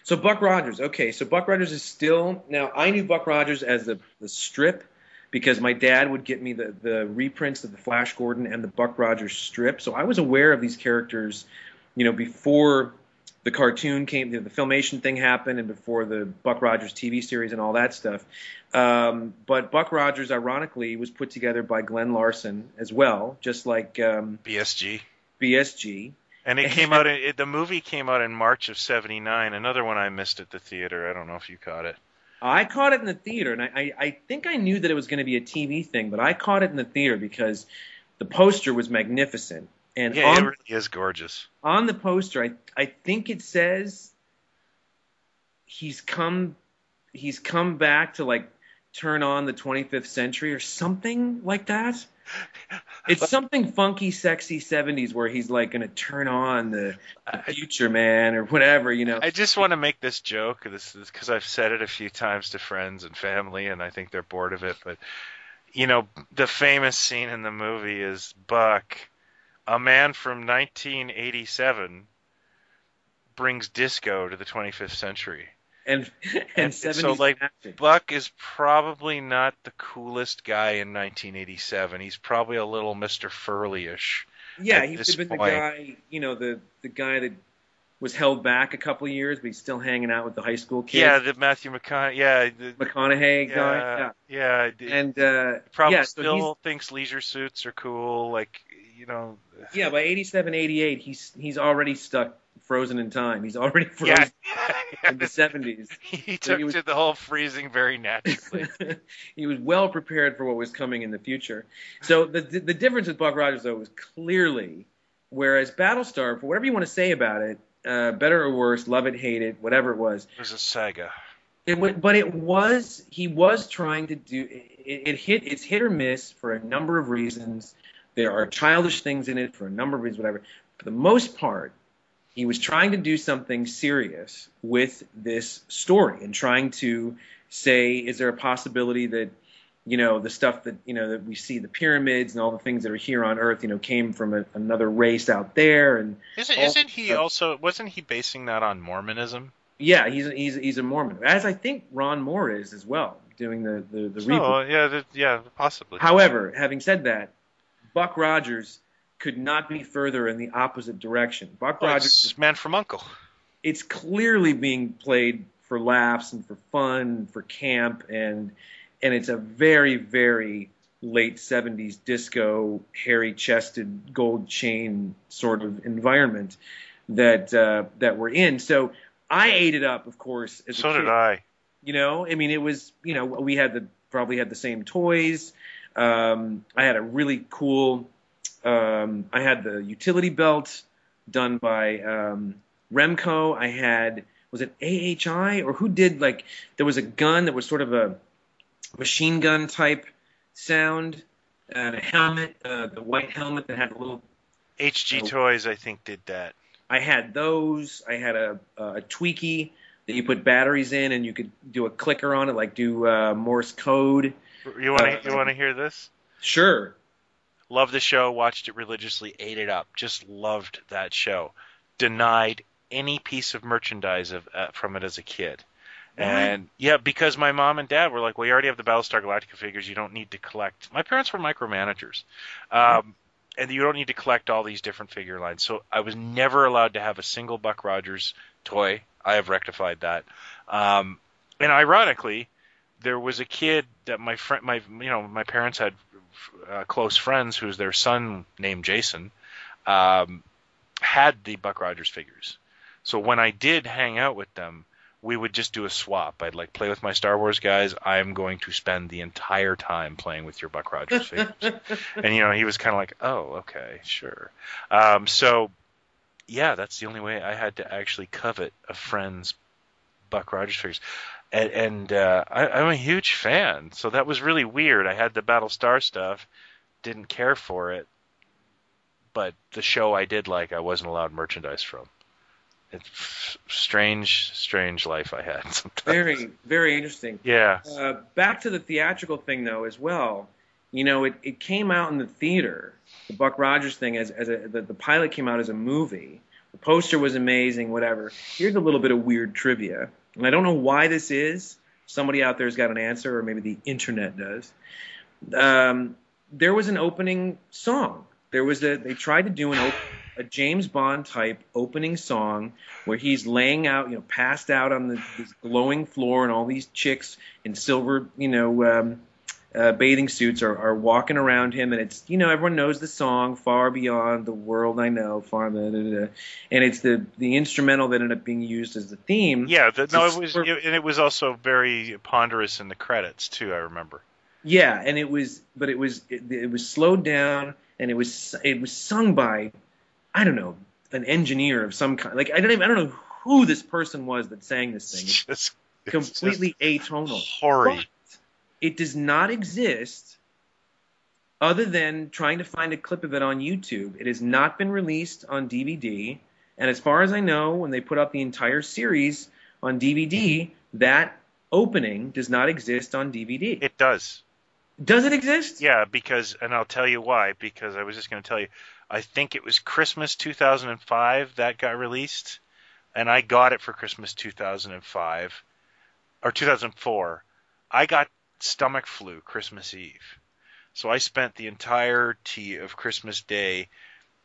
So Buck Rogers, okay. So Buck Rogers is still now. I knew Buck Rogers as the strip because my dad would get me the reprints of the Flash Gordon and the Buck Rogers strip. So I was aware of these characters, before the cartoon came, the Filmation thing happened, and before the Buck Rogers TV series and all that stuff. But Buck Rogers, ironically, was put together by Glenn Larson as well, just like BSG. BSG. And it came out. The movie came out in March of '79. Another one I missed at the theater. I don't know if you caught it. I caught it in the theater, and I think I knew that it was going to be a TV thing, but I caught it in the theater because the poster was magnificent. And yeah, it really is gorgeous. On the poster, I think it says he's come back to like turn on the 25th century or something like that. It's something funky, sexy 70s where he's like going to turn on the future, man, or whatever, I just want to make this joke. This is because I've said it a few times to friends and family, and I think they're bored of it. But, the famous scene in the movie is Buck, a man from 1987, brings disco to the 25th century. And 70s so, like, action. Buck is probably not the coolest guy in 1987. He's probably a little Mr. Furley-ish. Yeah, he would have been the guy, the guy that was held back a couple of years, but he's still hanging out with the high school kids. Yeah, the Matthew McConaughey. Yeah, McConaughey guy. Yeah. And probably still thinks leisure suits are cool. Like, Yeah, by 87, 88, he's already stuck. Frozen in time. He's already frozen in the 70s. He took to the whole freezing very naturally. He was well prepared for what was coming in the future. So the difference with Buck Rogers, though, was clearly, whereas Battlestar, for whatever you want to say about it, better or worse, love it, hate it, whatever it was. It was a saga. He was trying to do, it's hit or miss for a number of reasons. There are childish things in it for a number of reasons, whatever. For the most part, he was trying to do something serious with this story and trying to say, is there a possibility that, the stuff that, that we see, the pyramids and all the things that are here on Earth, came from another race out there. And wasn't he basing that on Mormonism? Yeah, he's a Mormon, as I think Ron Moore is as well, doing the reboot. Yeah, possibly. However, having said that, Buck Rogers could not be further in the opposite direction. Buck Rogers, Man from U.N.C.L.E. It's clearly being played for laughs and for fun, and for camp, and it's a very, very late 70s disco, hairy-chested, gold chain sort of environment that we're in. So I ate it up, of course. As a kid. Did I. It was, we probably had the same toys. I had a really cool. I had the utility belt done by Remco. I had, was it AHI or who did, there was a gun that was sort of a machine gun type sound, and a helmet, the white helmet that had a little. HG Toys, I think, did that. I had those. I had a Tweaky that you put batteries in and you could do a clicker on it, like do Morse code. You want to hear this? Sure. Loved the show, watched it religiously, ate it up. Just loved that show. Denied any piece of merchandise from it as a kid. And yeah, because my mom and dad were like, well, you already have the Battlestar Galactica figures. You don't need to collect. My parents were micromanagers. And you don't need to collect all these different figure lines. So I was never allowed to have a single Buck Rogers toy. I have rectified that. And ironically, there was a kid that my parents had close friends who's their son named Jason, had the Buck Rogers figures. So when I did hang out with them, we would just do a swap. I'd play with my Star Wars guys. I'm going to spend the entire time playing with your Buck Rogers figures. And, he was kind of like, oh, okay, sure. So, yeah, that's the only way I had to actually covet a friend's Buck Rogers figures. And I'm a huge fan, so that was really weird. I had the Battlestar stuff, didn't care for it, but the show I did like, I wasn't allowed merchandise from. It's strange life I had sometimes. Very, very interesting. Yeah. Back to the theatrical thing, though, as well. It came out in the theater, the Buck Rogers thing the pilot came out as a movie. The poster was amazing, whatever. Here's a little bit of weird trivia, and I don't know why this is. Somebody out there's got an answer, or maybe the internet does. There was an opening song. They tried to do a James Bond type opening song where he's laying out, passed out on this glowing floor, and all these chicks in silver, bathing suits are walking around him, and it's, everyone knows the song, Far Beyond the World I Know, and it's the instrumental that ended up being used as the theme. Yeah, it was also very ponderous in the credits too, I remember. Yeah, and it was slowed down, and it was sung by, I don't know, an engineer of some kind. Like I don't know who this person was that sang this thing. It's completely atonal. Horrid. It does not exist other than trying to find a clip of it on YouTube. It has not been released on DVD. And as far as I know, when they put out the entire series on DVD, that opening does not exist on DVD. It does. Does it exist? Yeah, and I'll tell you why, because I was just going to tell you, I think it was Christmas 2005 that got released, and I got it for Christmas 2005, or 2004. I got stomach flu Christmas Eve. So I spent the entirety of Christmas Day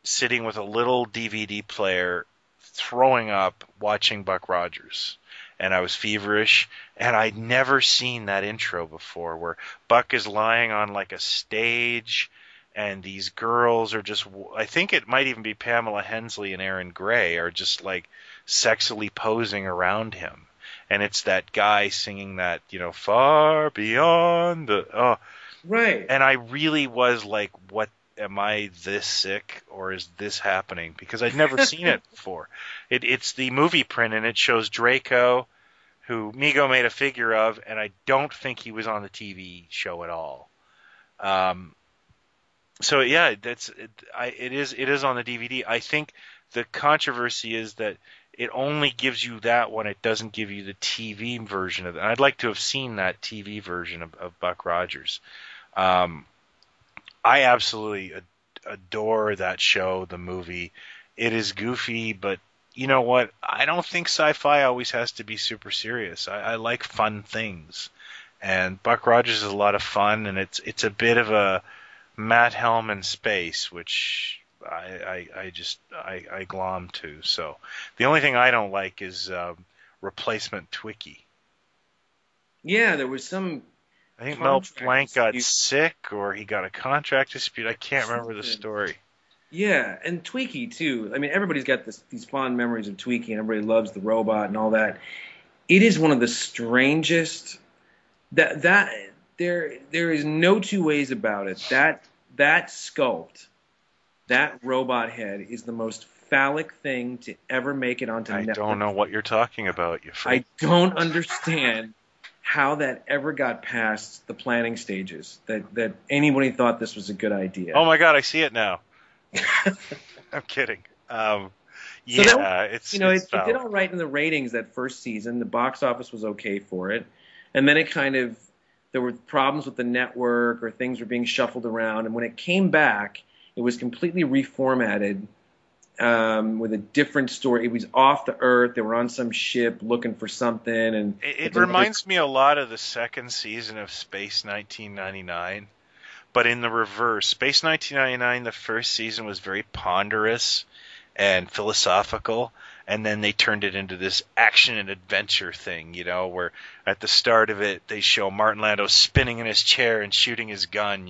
sitting with a little DVD player, throwing up, watching Buck Rogers. And I was feverish, and I'd never seen that intro before, where Buck is lying on like a stage, and these girls are just, I think it might even be Pamela Hensley and Aaron Gray, are just like sexily posing around him. And it's that guy singing that, far beyond the... Right. And I really was like, what, am I this sick, or is this happening? Because I'd never seen it before. It's the movie print, and it shows Draco, who Migo made a figure of, and I don't think he was on the TV show at all. So yeah, it is on the DVD. I think the controversy is that it only gives you that one. It doesn't give you the TV version of it. I'd like to have seen that TV version of Buck Rogers. I absolutely adore that show, the movie. It is goofy, but you know what? I don't think sci-fi always has to be super serious. I like fun things. And Buck Rogers is a lot of fun, and it's a bit of a Matt Helm in space, which I glom to. So the only thing I don't like is replacement Twiki. Yeah, there was some. I think Mel Blanc got sick, or he got a contract dispute. I can't remember the story. Yeah, and Twiki too. I mean, everybody's got these fond memories of Twiki, and everybody loves the robot and all that. It is one of the strangest. That there is no two ways about it. That sculpt, that robot head, is the most phallic thing to ever make it onto Netflix. I don't know what you're talking about, you freak. I don't understand how that ever got past the planning stages, that anybody thought this was a good idea. Oh my God, I see it now. I'm kidding. Yeah, it did all right in the ratings that first season. The box office was okay for it, and then there were problems with the network, or things were being shuffled around, and when it came back, it was completely reformatted with a different story. It was off the Earth. They were on some ship looking for something, and it reminds me a lot of the second season of Space 1999. But in the reverse, Space 1999, the first season was very ponderous and philosophical, and then they turned it into this action and adventure thing, where at the start of it, they show Martin Landau spinning in his chair and shooting his gun,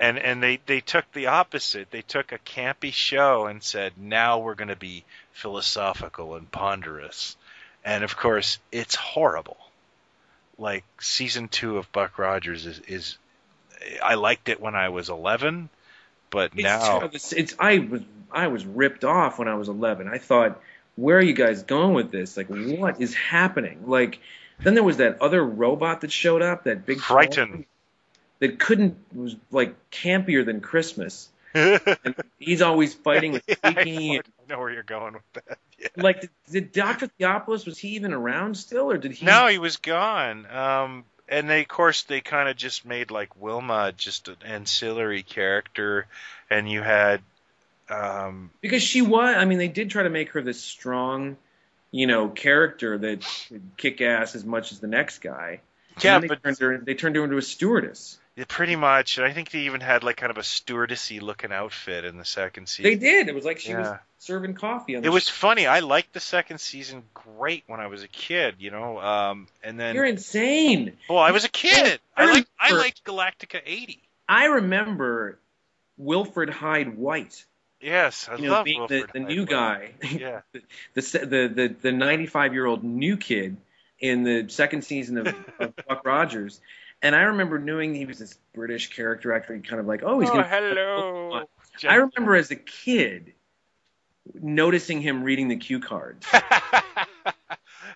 and they took the opposite. They took a campy show and said, now we're going to be philosophical and ponderous. And of course, it's horrible. Like season 2 of Buck Rogers is I liked it when I was 11, but now I was ripped off when I was 11. I thought, where are you guys going with this? Like, what is happening? Like, then there was that other robot that showed up, that big Frighten, that was like campier than Christmas. And he's always fighting with Twiki. I know where you're going with that. Yeah. Like, did Dr. Theopolis, was he even around still, or did he? No, he was gone. And they, of course, they kind of just made like Wilma just an ancillary character, and you had because she was. I mean, they did try to make her this strong, character that could kick ass as much as the next guy. Yeah, but they turned her into a stewardess. Yeah, pretty much. And I think they even had like kind of a stewardessy looking outfit in the second season. They did. It was like she was serving coffee. It was funny. I liked the second season great when I was a kid, and then you're insane. Well, I was a kid. I liked Galactica 80. I remember Wilfred Hyde White. Yes, I love being Wilfred the Hyde new White. guy. Yeah, the 95-year-old new kid in the second season of Buck Rogers. And I remember knowing he was this British character actor. He kind of like, he's going to... hello. I remember as a kid noticing him reading the cue cards.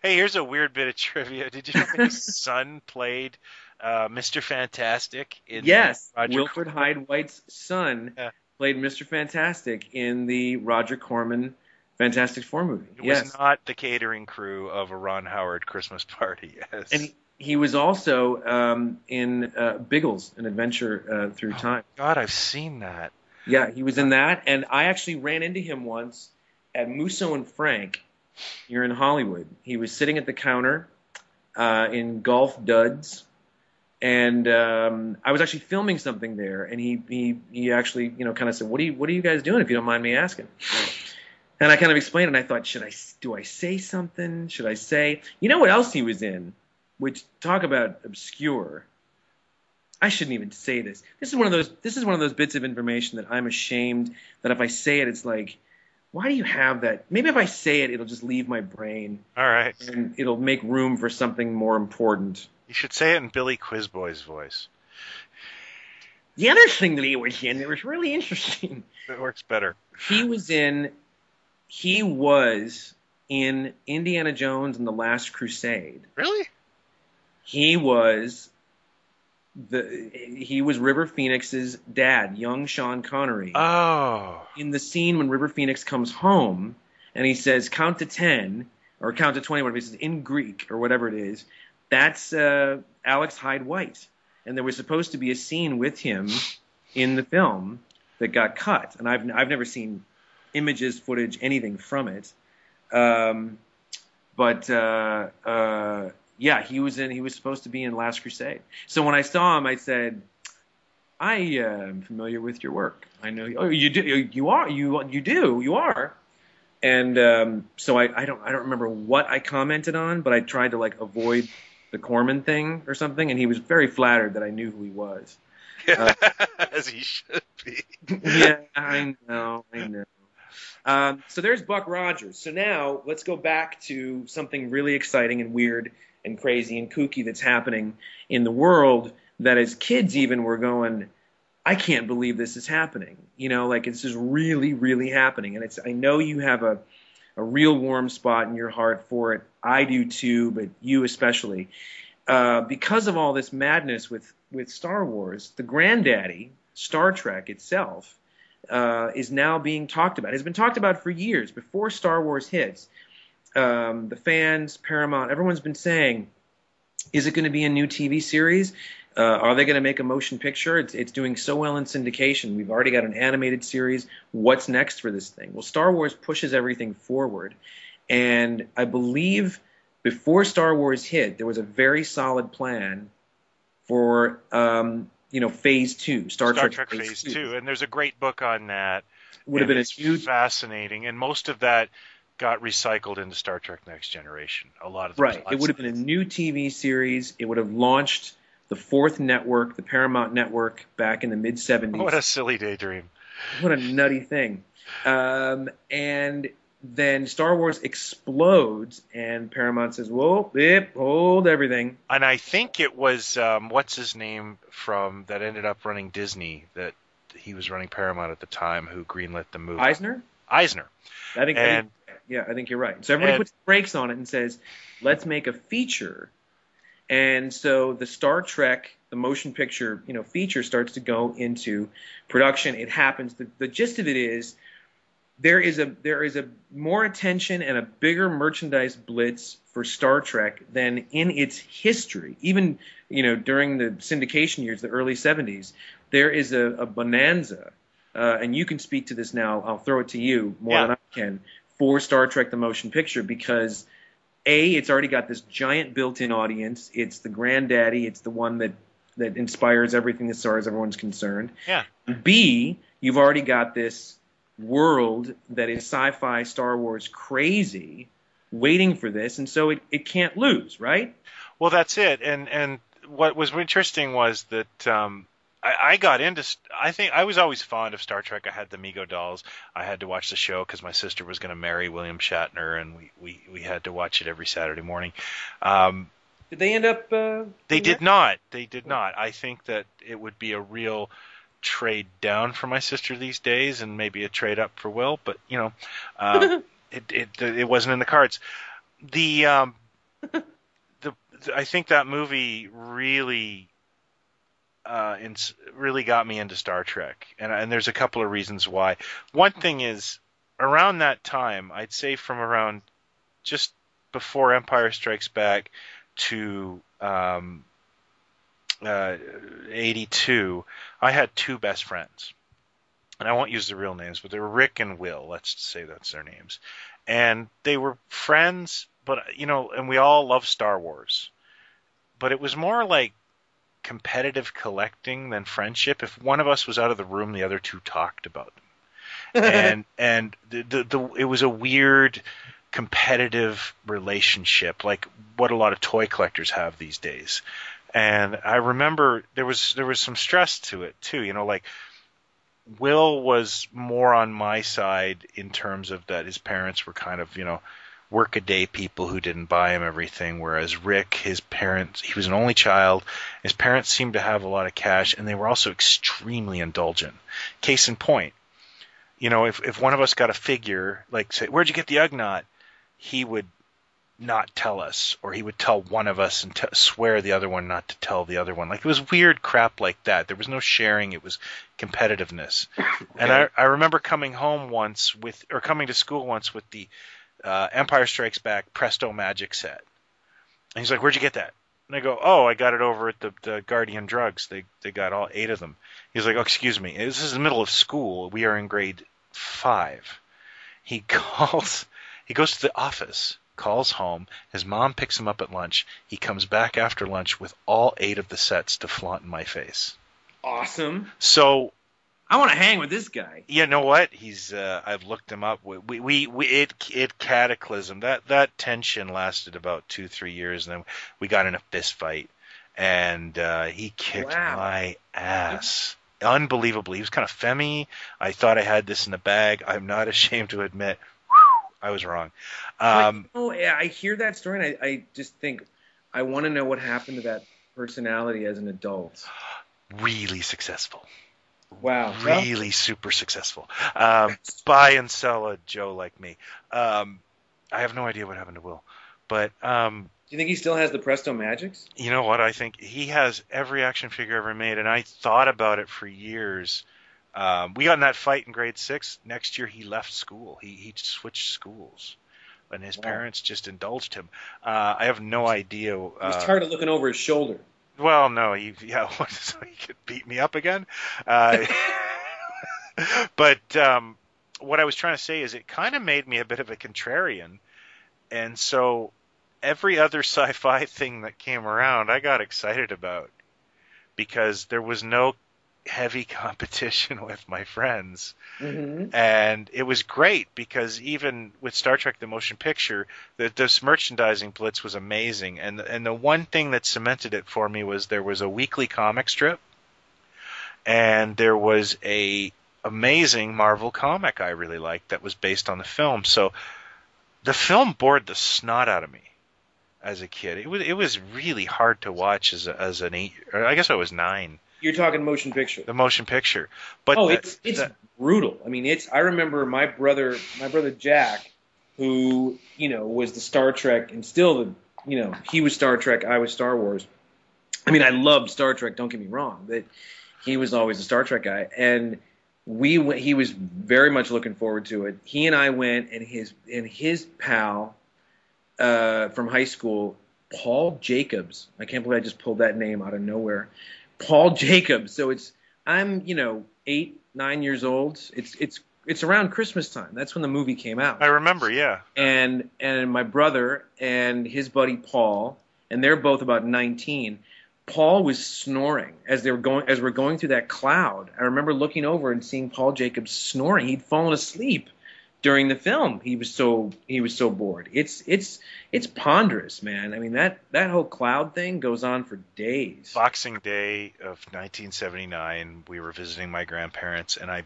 Hey, here's a weird bit of trivia. Did you know his son played Mr. Fantastic? Yes, Wilfred Hyde White's son played Mr. Fantastic in the Roger Corman Fantastic Four movie. It was not the catering crew of a Ron Howard Christmas party. Yes. And he was also in Biggles, An Adventure Through Time. God, I've seen that. Yeah, he was in that, and I actually ran into him once at Musso and Frank here in Hollywood. He was sitting at the counter in Golf Duds, and I was actually filming something there, and he actually kind of said, "What are you guys doing? If you don't mind me asking." And I kind of explained, and I thought, do I say something? Should I say? You know what else he was in? Which, talk about obscure. I shouldn't even say this. This is one of those bits of information that I'm ashamed that if I say it, it's like, why do you have that? Maybe if I say it, it'll just leave my brain. All right. And it'll make room for something more important. You should say it in Billy Quizboy's voice. The other thing that he was in that was really interesting. It works better. He was in Indiana Jones and the Last Crusade. Really? He was River Phoenix's dad, young Sean Connery. Oh. In the scene when River Phoenix comes home and he says, count to 10 or count to 20, whatever he says, in Greek or whatever it is, that's Alex Hyde White. And there was supposed to be a scene with him in the film that got cut. And I've never seen images, footage, anything from it. Yeah, he was supposed to be in Last Crusade. So when I saw him, I said, I am familiar with your work. I know. Oh, you do. You are. You are. And so I don't remember what I commented on, but I tried to avoid the Corman thing or something, and he was very flattered that I knew who he was. As he should be. Yeah, I know. So there's Buck Rogers. So now let's go back to something really exciting and weird and crazy and kooky that's happening in the world that as kids even were going, I can't believe this is happening. It's just really, really happening. And I know you have a real warm spot in your heart for it. I do too, but you especially. Because of all this madness with Star Wars, the granddaddy, Star Trek itself, is now being talked about. It's been talked about for years. Before Star Wars hits, the fans, Paramount, everyone's been saying, is it going to be a new TV series? Are they going to make a motion picture? It's doing so well in syndication. We've already got an animated series. What's next for this thing? Well, Star Wars pushes everything forward. And I believe before Star Wars hit, there was a very solid plan for Phase 2, Star Trek Phase 2. And there's a great book on that. Would have been a huge, fascinating, and most of that got recycled into Star Trek Next Generation. A lot of right. It would have been a new TV series. It would have launched the fourth network, the Paramount Network, back in the mid-'70s. What a silly daydream! What a nutty thing! And then Star Wars explodes, and Paramount says, "Whoa, hold everything." And I think it was what's his name from that ended up running Disney, that he was running Paramount at the time, who greenlit the movie. Eisner. I think you're right. So everybody puts the brakes on it and says, "Let's make a feature." And so the Star Trek, the motion picture, feature starts to go into production. It happens. The gist of it is there is a more attention and a bigger merchandise blitz for Star Trek than in its history. Even, during the syndication years, the early 70s, there is a bonanza, and you can speak to this now. I'll throw it to you more than I can, for Star Trek the motion picture, because it's already got this giant built-in audience. It's the granddaddy. It's the one that inspires everything as far as everyone's concerned. Yeah. B, you've already got this world that is sci-fi, Star Wars crazy, waiting for this, and so it can't lose, right? Well, that's it. And what was interesting was that I got into. I think I was always fond of Star Trek. I had the Mego dolls. I had to watch the show because my sister was going to marry William Shatner, and we had to watch it every Saturday morning. Did they end up? They did not. They did not. I think that it would be a real trade down for my sister these days, and maybe a trade up for Will. But it wasn't in the cards. I think that movie really got me into Star Trek, and there's a couple of reasons why. One thing is, around that time, I'd say from around just before Empire Strikes Back to 82, I had two best friends. And I won't use the real names, but they were Rick and Will. Let's say that's their names. And they were friends, but and we all loved Star Wars. But it was more like competitive collecting than friendship. If one of us was out of the room, the other two talked about them. and it was a weird competitive relationship, like what a lot of toy collectors have these days. And I remember there was some stress to it too. Like Will was more on my side in terms of that his parents were kind of, workaday people who didn't buy him everything, whereas Rick, his parents, he was an only child. His parents seemed to have a lot of cash, and they were also extremely indulgent. Case in point, if one of us got a figure, like say, "Where'd you get the Ugnaught?" he would not tell us, or he would tell one of us and swear the other one not to tell the other one. Like, it was weird crap like that. There was no sharing. It was competitiveness. Okay. And I remember coming to school once with the Empire Strikes Back Presto Magic set. And he's like, "Where'd you get that?" And I go, "Oh, I got it over at the Guardian Drugs. They got all 8 of them." He's like, "Oh, excuse me. This is the middle of school. We are in grade 5. He goes to the office, calls home. His mom picks him up at lunch. He comes back after lunch with all 8 of the sets to flaunt in my face. Awesome. So I want to hang with this guy. You know what? He's I've looked him up. It cataclysmed. That tension lasted about 2-3 years, and then we got in a fist fight, and he kicked my ass. Unbelievably. He was kind of femmy. I thought I had this in the bag. I'm not ashamed to admit I was wrong. I hear that story, and I just think I want to know what happened to that personality as an adult. Really successful. Wow. Really super successful. Buy and sell a Joe like me. I have no idea what happened to Will. But do you think he still has the Presto Magics? You know what? I think he has every action figure ever made, and I thought about it for years. We got in that fight in grade 6. Next year he left school. He switched schools, and his parents just indulged him. I have no idea. He was tired of looking over his shoulder. Well, no, so he could beat me up again. But what I was trying to say is it kind of made me a bit of a contrarian, and so every other sci-fi thing that came around I got excited about because there was no heavy competition with my friends. Mm-hmm. And it was great because even with Star Trek the motion picture, this merchandising blitz was amazing, and the one thing that cemented it for me was there was a weekly comic strip, and there was a amazing Marvel comic I really liked that was based on the film. So the film bored the snot out of me as a kid. It was really hard to watch as an 8, or I guess I was 9. You're talking motion picture. The motion picture. But it's brutal. I mean, I remember my brother Jack, who, was the Star Trek, and still he was Star Trek, I was Star Wars. I mean, I loved Star Trek, don't get me wrong, but he was always a Star Trek guy, and he was very much looking forward to it. He and I went, and his pal from high school, Paul Jacobs. I can't believe I just pulled that name out of nowhere. Paul Jacobs. So I'm 8, 9 years old. It's around Christmas time. That's when the movie came out. I remember, yeah. And my brother and his buddy Paul, and they're both about 19. Paul was snoring as we're going through that cloud. I remember looking over and seeing Paul Jacobs snoring. He'd fallen asleep during the film. He was so bored. It's ponderous, man. I mean, that whole cloud thing goes on for days. Boxing Day of 1979, we were visiting my grandparents, and I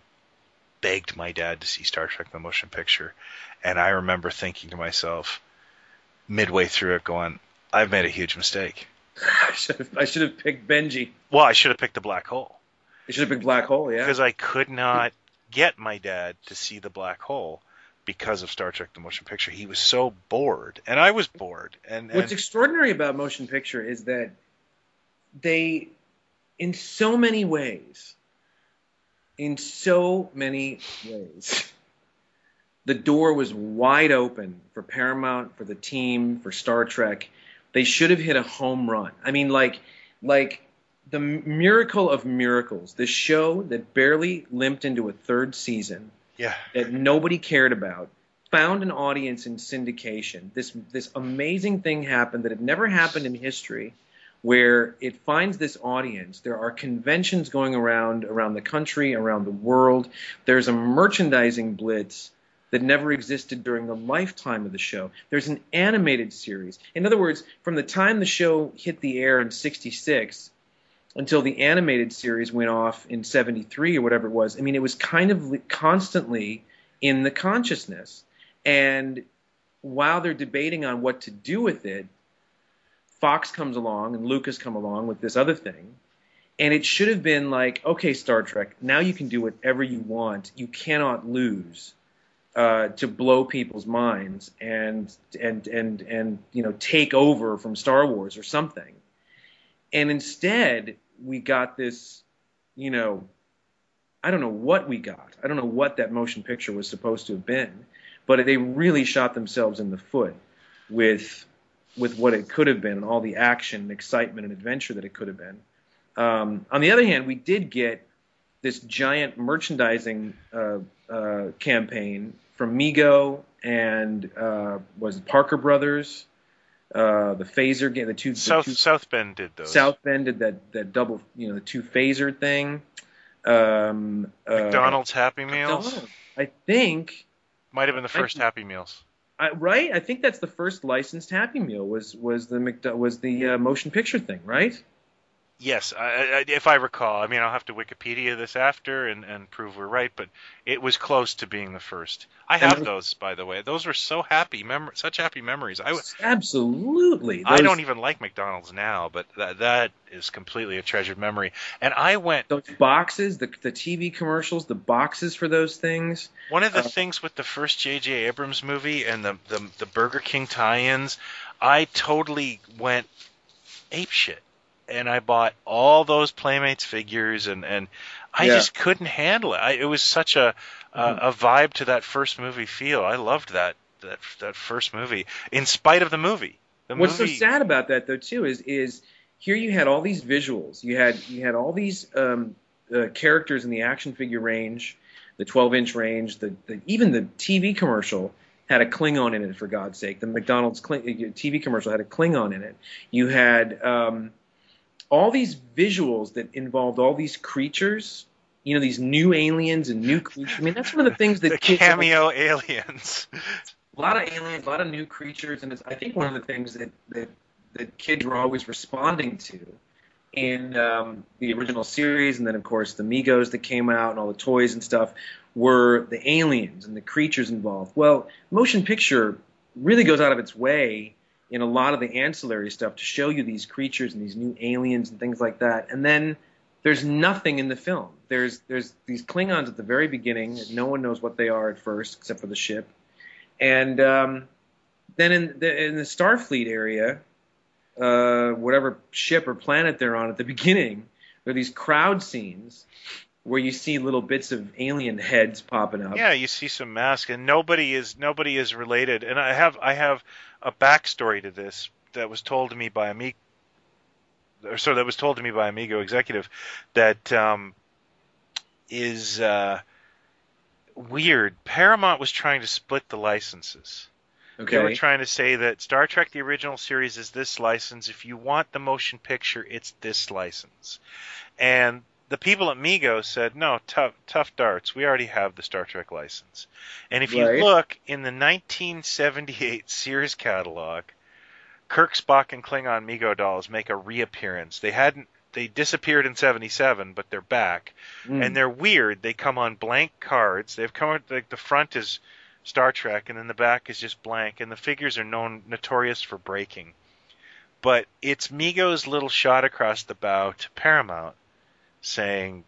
begged my dad to see Star Trek the Motion Picture. And I remember thinking to myself, midway through it, going, I've made a huge mistake. I should have picked Benji. Well, I should have picked the Black Hole. You should have picked Black Hole, yeah. Because I could not get my dad to see the Black Hole because of Star Trek the Motion Picture. He was so bored, and I was bored. And what's extraordinary about Motion Picture is that they, in so many ways, the door was wide open for Paramount, for the team, for Star Trek. They should have hit a home run. I mean, like the miracle of miracles, this show that barely limped into a third season, that nobody cared about, found an audience in syndication. This amazing thing happened that had never happened in history, where it finds this audience. There are conventions going around the country, around the world. There's a merchandising blitz that never existed during the lifetime of the show. There's an animated series. In other words, from the time the show hit the air in 1966 until the animated series went off in 1973 or whatever it was, I mean, it was kind of constantly in the consciousness. And while they're debating on what to do with it, Fox comes along and Lucas come along with this other thing. And it should have been like, okay, Star Trek, now you can do whatever you want. You cannot lose. To blow people's minds and take over from Star Wars or something. And instead we got this, I don't know what we got. I don't know what that motion picture was supposed to have been, but they really shot themselves in the foot with what it could have been and all the action and excitement and adventure that it could have been. On the other hand, we did get this giant merchandising campaign from Mego and was it Parker Brothers, the phaser game, South Bend did those. South Bend did that double, the two phaser thing. McDonald's Happy Meals. McDonald's, I think might have been the first Happy Meals. Right, I think that's the first licensed Happy Meal was the motion picture thing, right? Yes, if I recall. I mean, I'll have to Wikipedia this after and prove we're right, but it was close to being the first. I have those, by the way. Those were so such happy memories. Absolutely. I don't even like McDonald's now, but that is completely a treasured memory. And I went... Those boxes, the TV commercials, the boxes for those things. One of the things with the first J.J. Abrams movie and the Burger King tie-ins, I totally went apeshit. And I bought all those Playmates figures, and I just couldn't handle it. It was such a vibe to that first movie feel. I loved that first movie, in spite of the movie. What's so sad about that, though, too, is here you had all these visuals. You had all these characters in the action figure range, the 12-inch range, even the TV commercial had a Klingon in it, for God's sake. The McDonald's TV commercial had a Klingon in it. You had... all these visuals that involved all these creatures, these new aliens and new creatures. I mean, that's one of the things that the cameo aliens. A lot of aliens, a lot of new creatures, and it's, I think one of the things that kids were always responding to in the original series, and then of course the Migos that came out and all the toys and stuff, were the aliens and the creatures involved. Well, motion picture really goes out of its way in a lot of the ancillary stuff to show you these creatures and these new aliens and things like that. And then there's nothing in the film. There's these Klingons at the very beginning. No one knows what they are at first, except for the ship. And then in the Starfleet area, whatever ship or planet they're on at the beginning, there are these crowd scenes where you see little bits of alien heads popping up. Yeah, you see some masks, and nobody is related. And I have a backstory to this that was told to me by Amigo executive that is weird. Paramount was trying to split the licenses. Okay. They were trying to say that Star Trek the original series is this license. If you want the motion picture, it's this license. And the people at Mego said, no, tough darts. We already have the Star Trek license. And if you look in the 1978 Sears catalog, Kirk, Spock, and Klingon Mego dolls make a reappearance. They disappeared in 77, but they're back. And they're weird. They come on blank cards. They've come like the front is Star Trek, and then the back is just blank, and the figures are notorious for breaking. But it's Mego's little shot across the bow to Paramount saying,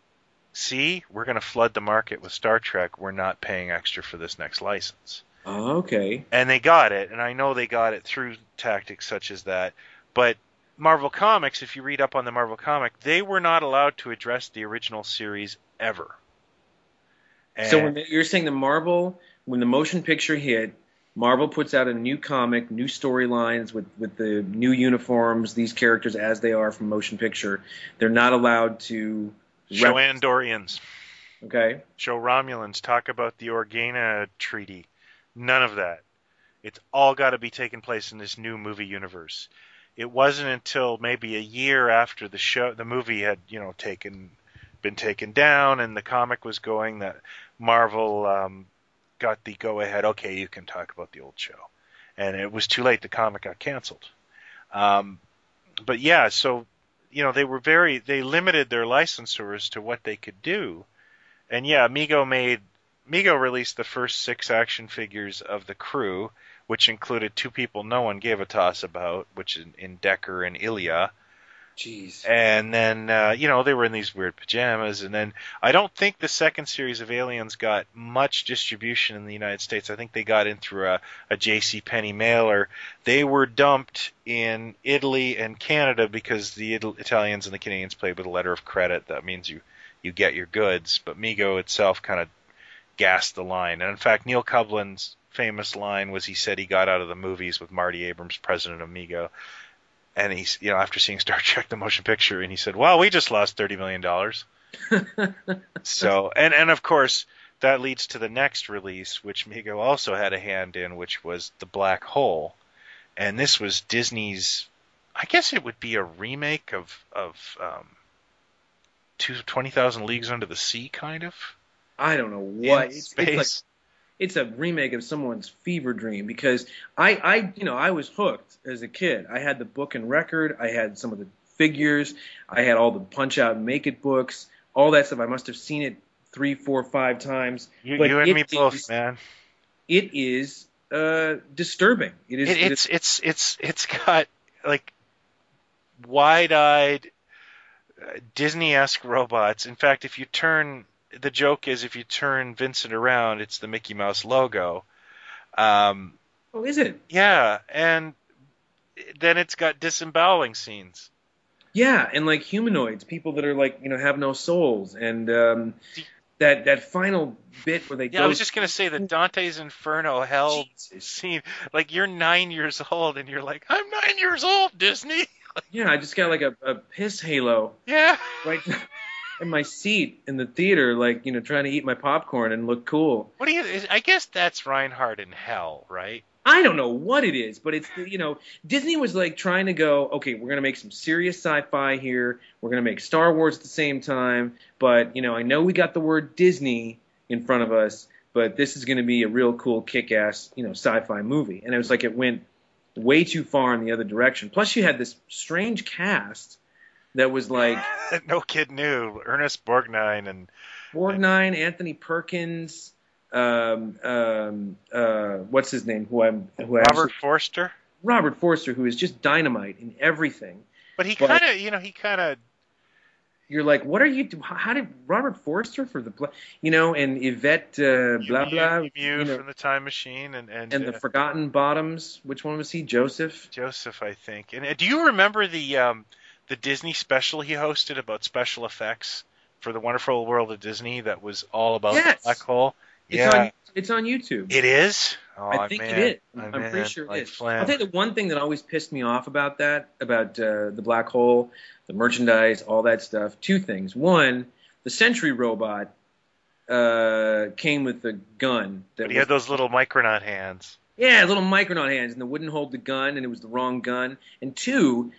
see, we're going to flood the market with Star Trek. We're not paying extra for this next license. Oh, okay. And they got it, and I know they got it through tactics such as that. But Marvel Comics, if you read up on the Marvel comic, they were not allowed to address the original series ever. And so you're saying when the motion picture hit, Marvel puts out a new comic, new storylines with the new uniforms, these characters as they are from motion picture. They're not allowed to show Andorians. Okay. Show Romulans. Talk about the Organa Treaty. None of that. It's all got to be taking place in this new movie universe. It wasn't until maybe a year after the movie had, been taken down and the comic was going that Marvel got the go-ahead, okay, you can talk about the old show. And it was too late. The comic got canceled. But yeah, so, they limited their licensors to what they could do. And yeah, Mego released the first 6 action figures of the crew, which included 2 people no one gave a toss about, which in Decker and Ilya. Jeez. And then, they were in these weird pajamas. And then I don't think the second series of Aliens got much distribution in the United States. I think they got in through a JCPenney mailer. They were dumped in Italy and Canada because the Italians and the Canadians played with a letter of credit. That means you get your goods. But Mego itself kind of gassed the line. And in fact, Neil Coughlin's famous line was he said he got out of the movies with Marty Abrams, president of Mego. And he's, after seeing Star Trek the motion picture, and he said, well, we just lost $30 million. So, and of course, that leads to the next release, which Mego also had a hand in, which was The Black Hole. And this was Disney's, I guess it would be a remake of 20,000 Leagues Under the Sea, kind of. I don't know what. It's a remake of someone's fever dream because I was hooked as a kid. I had the book and record. I had some of the figures. I had all the Punch Out and Make It books. All that stuff. I must have seen it 3, 4, 5 times. You and me both, man. It is disturbing. It's got like wide-eyed Disney-esque robots. In fact, the joke is if you turn Vincent around, it's the Mickey Mouse logo. Oh, is it? Yeah, and then it's got disemboweling scenes. Yeah, and like humanoids, people that are like, have no souls, and that final bit where they go... I was just going to say the Dante's Inferno hell scene. Like, you're 9 years old, and you're like, I'm 9 years old, Disney! Yeah, I just got like a piss halo. Yeah. Right in my seat in the theater, like, trying to eat my popcorn and look cool. I guess that's Reinhardt in hell, right? I don't know what it is, but it's, Disney was like trying to go, okay, we're going to make some serious sci-fi here. We're going to make Star Wars at the same time. But, I know we got the word Disney in front of us, but this is going to be a real cool kick-ass, sci-fi movie. And it was like it went way too far in the other direction. Plus you had this strange cast that was like... no kid knew. Ernest Borgnine and... Anthony Perkins... what's his name? Robert Forster. Robert Forster, who is just dynamite in everything. But he kind of. You're like, what are you? How did Robert Forster for the, and Yvette blah blah, from the Time Machine and the Forgotten Bottoms. Which one was he? Joseph, I think. And do you remember the Disney special he hosted about special effects for the Wonderful World of Disney that was all about the Yes. black hole? It's on YouTube. It is? Oh, I think it is. I'm pretty sure it is. I'll tell you the one thing that always pissed me off about the black hole, the merchandise, all that stuff. Two things. One, the Sentry robot came with a gun. But he had those little Micronaut hands. Yeah, little Micronaut hands, and it wouldn't hold the gun, and it was the wrong gun. And two,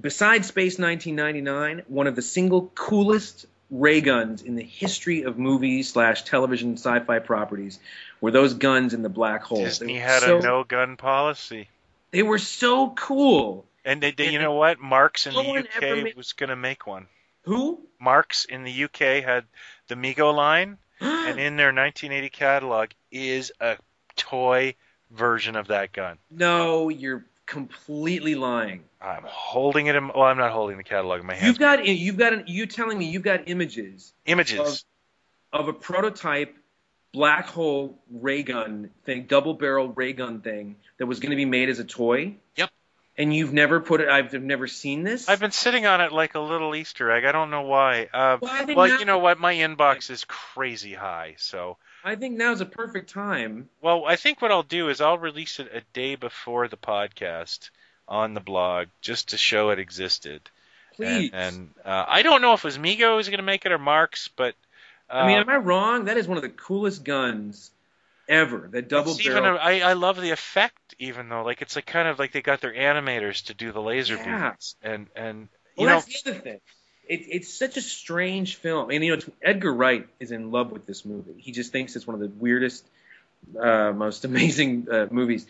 besides Space 1999, one of the single coolest ray guns in the history of movies / television sci-fi properties were those guns in the black hole. Disney had a no-gun policy. They were so cool. And you know what? Marx in the UK was going to make one. Who? Marx in the UK had the Mego line, and in their 1980 catalog is a toy version of that gun. No, you're completely lying. I'm holding it. Well, I'm not holding the catalog in my hands. You telling me you've got images of a prototype black hole ray gun thing, double barrel ray gun thing that was going to be made as a toy? Yep. And you've never put it. I've never seen this. I've been sitting on it like a little Easter egg. I don't know why. You know what? My inbox is crazy high, so. I think now's a perfect time. Well, I think what I'll do is I'll release it a day before the podcast on the blog just to show it existed. Please. And I don't know if it was Mego who's going to make it or Marx, but... I mean, am I wrong? That is one of the coolest guns ever. That double barrel. I love the effect, even though, like, it's like kind of like they got their animators to do the laser beams. And that's the other thing. It's such a strange film. And, Edgar Wright is in love with this movie. He just thinks it's one of the weirdest, most amazing movies.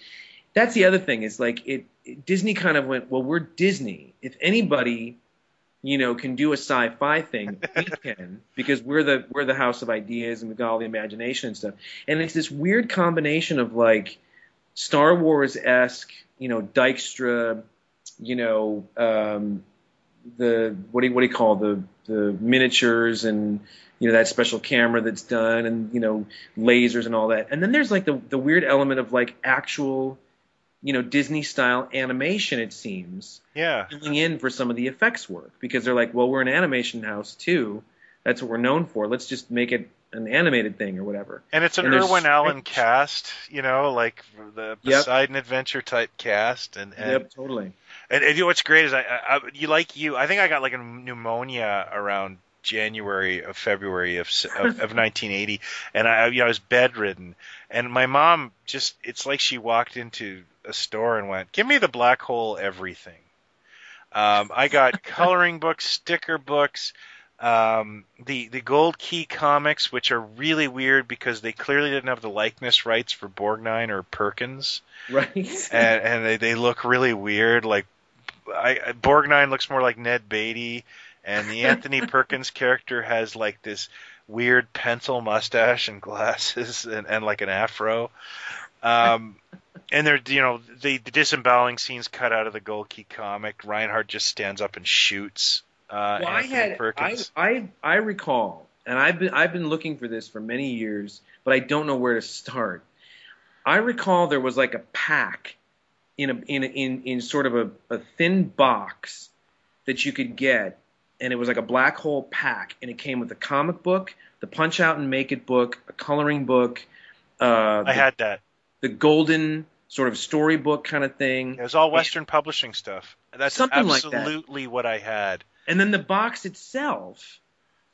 That's the other thing. Is like Disney kind of went, well, we're Disney. If anybody, can do a sci-fi thing, we can, because we're the house of ideas and we've got all the imagination and stuff. And it's this weird combination of like Star Wars-esque, Dykstra, the what do you call the miniatures and that special camera that's done and lasers and all that, and then there's like the weird element of like actual Disney style animation, it seems, filling in for some of the effects work, because they're like, well, we're an animation house too, that's what we're known for, let's just make it an animated thing or whatever. And it's an Irwin Allen cast, like the Poseidon Adventure type cast, and yep, totally. And what's great is I think I got like a pneumonia around February of 1980, and I was bedridden, and my mom it's like she walked into a store and went, "Give me the black hole everything." I got coloring books, sticker books, the Gold Key comics, which are really weird because they clearly didn't have the likeness rights for Borgnine or Perkins, right? and they look really weird. Like Borgnine looks more like Ned Beatty, and the Anthony Perkins character has like this weird pencil mustache and glasses and like an afro. And they're the disemboweling scenes cut out of the Gold Key comic. Reinhardt just stands up and shoots. Perkins. I recall, and I've been looking for this for many years, but I don't know where to start. I recall there was like a pack in sort of a thin box that you could get, and it was like a black hole pack, and it came with a comic book, the Punch Out and Make It book, a coloring book. I had that. The golden sort of storybook kind of thing. It was all Western Publishing stuff. That's something absolutely like that. What I had. And then the box itself,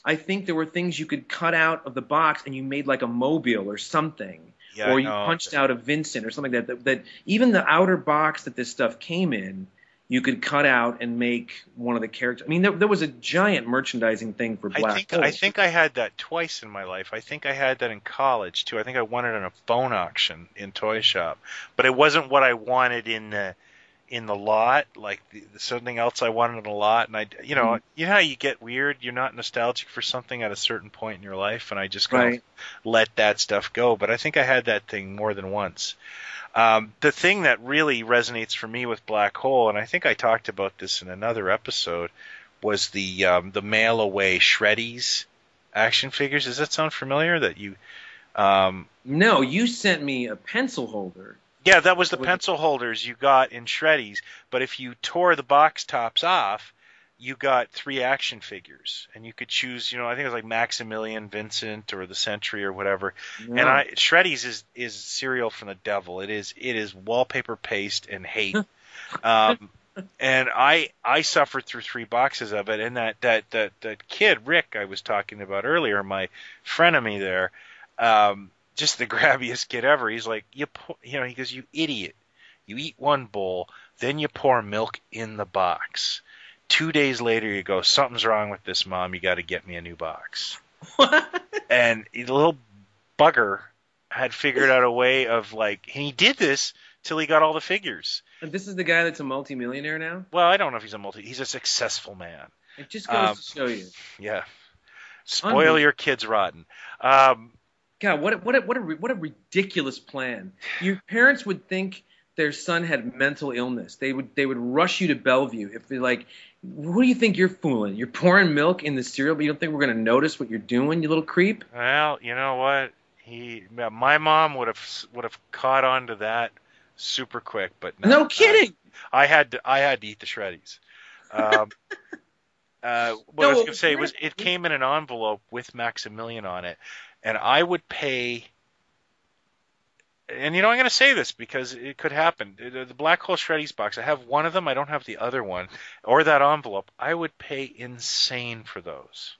I think there were things you could cut out of the box and you made like a mobile or something. Yeah, or you punched out a Vincent or something like that. That even the outer box that this stuff came in, you could cut out and make one of the characters. I mean, there was a giant merchandising thing for Black Hole. I think I had that twice in my life. I think I had that in college, too. I think I won it in a phone auction in Toy Shop. But it wasn't what I wanted in the lot, like something else I wanted in the lot. And you know how you get weird? You're not nostalgic for something at a certain point in your life, and I just kind of let that stuff go. But I think I had that thing more than once. The thing that really resonates for me with Black Hole, and I think I talked about this in another episode, was the mail away Shreddies action figures. Does that sound familiar? That you? No, you sent me a pencil holder. Yeah, that was the pencil holders you got in Shreddies. But if you tore the box tops off, you got 3 action figures, and you could choose, I think it was like Maximilian, Vincent, or the Sentry or whatever. Yeah. And Shreddies is cereal from the devil. It is wallpaper paste and hate. And I suffered through 3 boxes of it, and that kid Rick I was talking about earlier, my frenemy there, just the grabbiest kid ever. He's like, he goes, you idiot, you eat 1 bowl, then you pour milk in the box. 2 days later, you go, something's wrong with this, Mom. You got to get me a new box. And the little bugger had figured out a way of and he did this till he got all the figures. And this is the guy that's a multimillionaire now? Well, I don't know if he's a successful man. It just goes to show you. Yeah. Spoil your kids rotten. God, what a ridiculous plan. Your parents would think their son had mental illness. They would rush you to Bellevue if they're like, who do you think you're fooling? You're pouring milk in the cereal, but you don't think we're going to notice what you're doing, you little creep? Well, you know what? My mom would have caught on to that super quick, but no kidding. I had to eat the Shreddies. What I was going to say was it came in an envelope with Maximilian on it, and I would pay. And I'm going to say this because it could happen. The Black Hole Shreddies box, I have one of them. I don't have the other one, or that envelope. I would pay insane for those.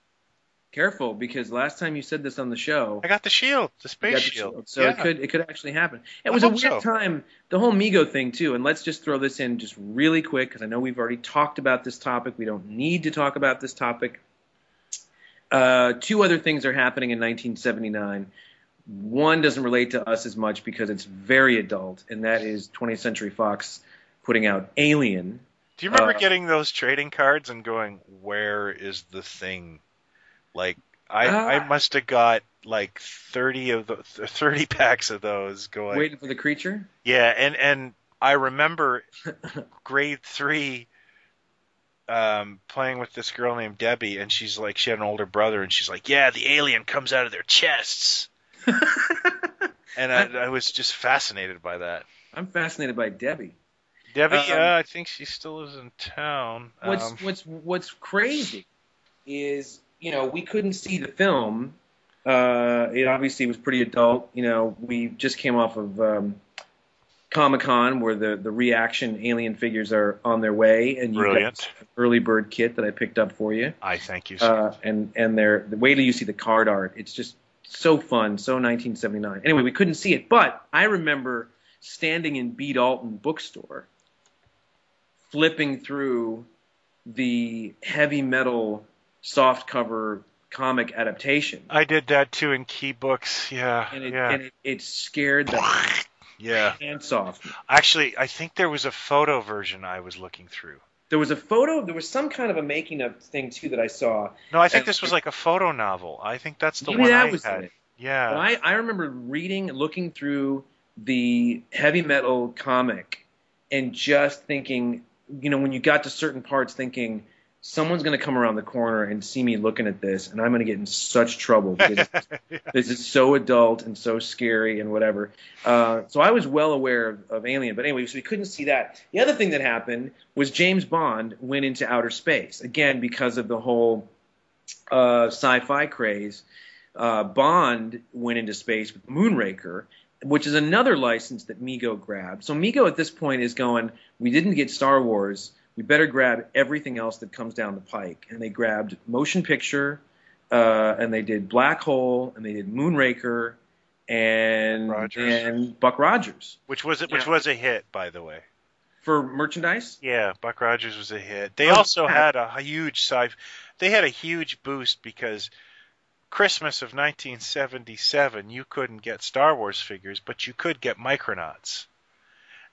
Careful, because last time you said this on the show, I got the shield, the space shield. So yeah. it could actually happen. It was a weird time, the whole Mego thing too. And let's just throw this in just really quick because I know we've already talked about this topic. We don't need to talk about this topic. 2 other things are happening in 1979. One doesn't relate to us as much because it's very adult, and that is 20th Century Fox putting out Alien. Do you remember getting those trading cards and going, where is the thing? I must have got 30 packs of those going. Waiting for the creature? Yeah, and I remember grade 3 playing with this girl named Debbie, and she's like, she had an older brother, and she's like, yeah, the alien comes out of their chests. And I was just fascinated by that. I'm fascinated by Debbie. Debbie, I think she still lives in town. What's crazy is, we couldn't see the film. It obviously was pretty adult. We just came off of Comic-Con where the reaction alien figures are on their way, and you got an early bird kit that I picked up for you. I thank you, sir. And the way till you see the card art, it's just so fun, so 1979. Anyway, we couldn't see it, but I remember standing in B. Dalton bookstore, flipping through the heavy metal softcover comic adaptation. I did that too in Key Books, yeah. And it scared the pants off me. Actually, I think there was a photo version I was looking through. There was a photo. There was some kind of a making of thing too that I saw. No, I think this was like a photo novel. I think that's the one I had. It. Yeah. But I remember looking through the heavy metal comic, and just thinking, when you got to certain parts, thinking someone's going to come around the corner and see me looking at this, and I'm going to get in such trouble because this is so adult and so scary and whatever. So I was well aware of Alien. But anyway, so we couldn't see that. The other thing that happened was James Bond went into outer space, again, because of the whole sci-fi craze. Bond went into space with Moonraker, which is another license that Mego grabbed. So Mego at this point is going, we didn't get Star Wars, we better grab everything else that comes down the pike. And they grabbed Motion Picture, and they did Black Hole, and they did Moonraker, and Buck Rogers. Which was a hit, by the way. For merchandise? Yeah, Buck Rogers was a hit. They also had a huge they had a huge boost because Christmas of 1977, you couldn't get Star Wars figures, but you could get Micronauts.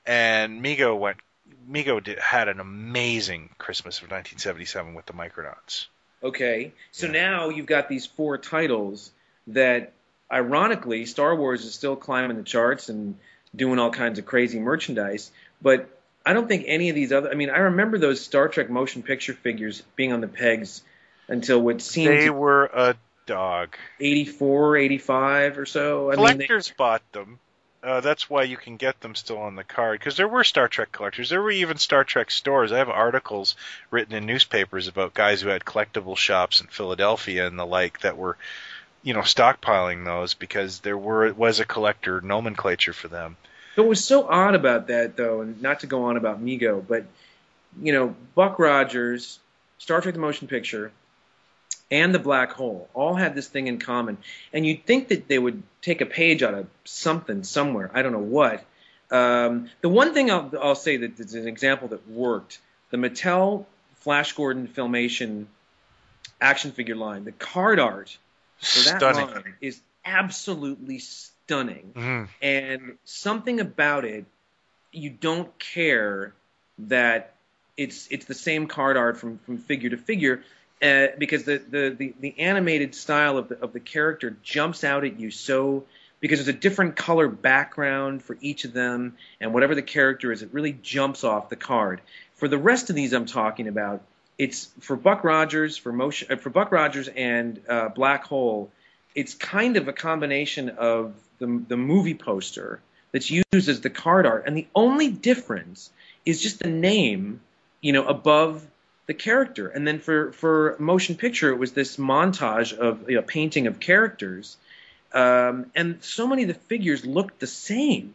And Mego had an amazing Christmas of 1977 with the Micronauts. Okay, so now you've got these 4 titles that, ironically, Star Wars is still climbing the charts and doing all kinds of crazy merchandise, but I don't think any of these other... I mean, I remember those Star Trek motion picture figures being on the pegs until what seemed... They were a dog. 84, 85 or so. Collectors bought them. That's why you can get them still on the card, because there were Star Trek collectors. There were even Star Trek stores. I have articles written in newspapers about guys who had collectible shops in Philadelphia and the like that were, stockpiling those because there was a collector nomenclature for them. What was so odd about that, though, and not to go on about Mego, but Buck Rogers, Star Trek: The Motion Picture, and The Black Hole all had this thing in common. And you'd think that they would take a page out of something somewhere. I don't know what. The one thing I'll say that is an example that worked, the Mattel Flash Gordon Filmation action figure line, the card art for that line is absolutely stunning. Mm-hmm. And something about it, you don't care that it's the same card art from figure to figure, because the animated style of the character jumps out at you because there's a different color background for each of them, and whatever the character is, it really jumps off the card. For the rest of these I'm talking about, it's for Buck Rogers, for Buck Rogers and Black Hole, it's kind of a combination of the movie poster that's used as the card art, and the only difference is just the name, above the character. And then for motion picture, it was this montage of painting of characters, and so many of the figures looked the same.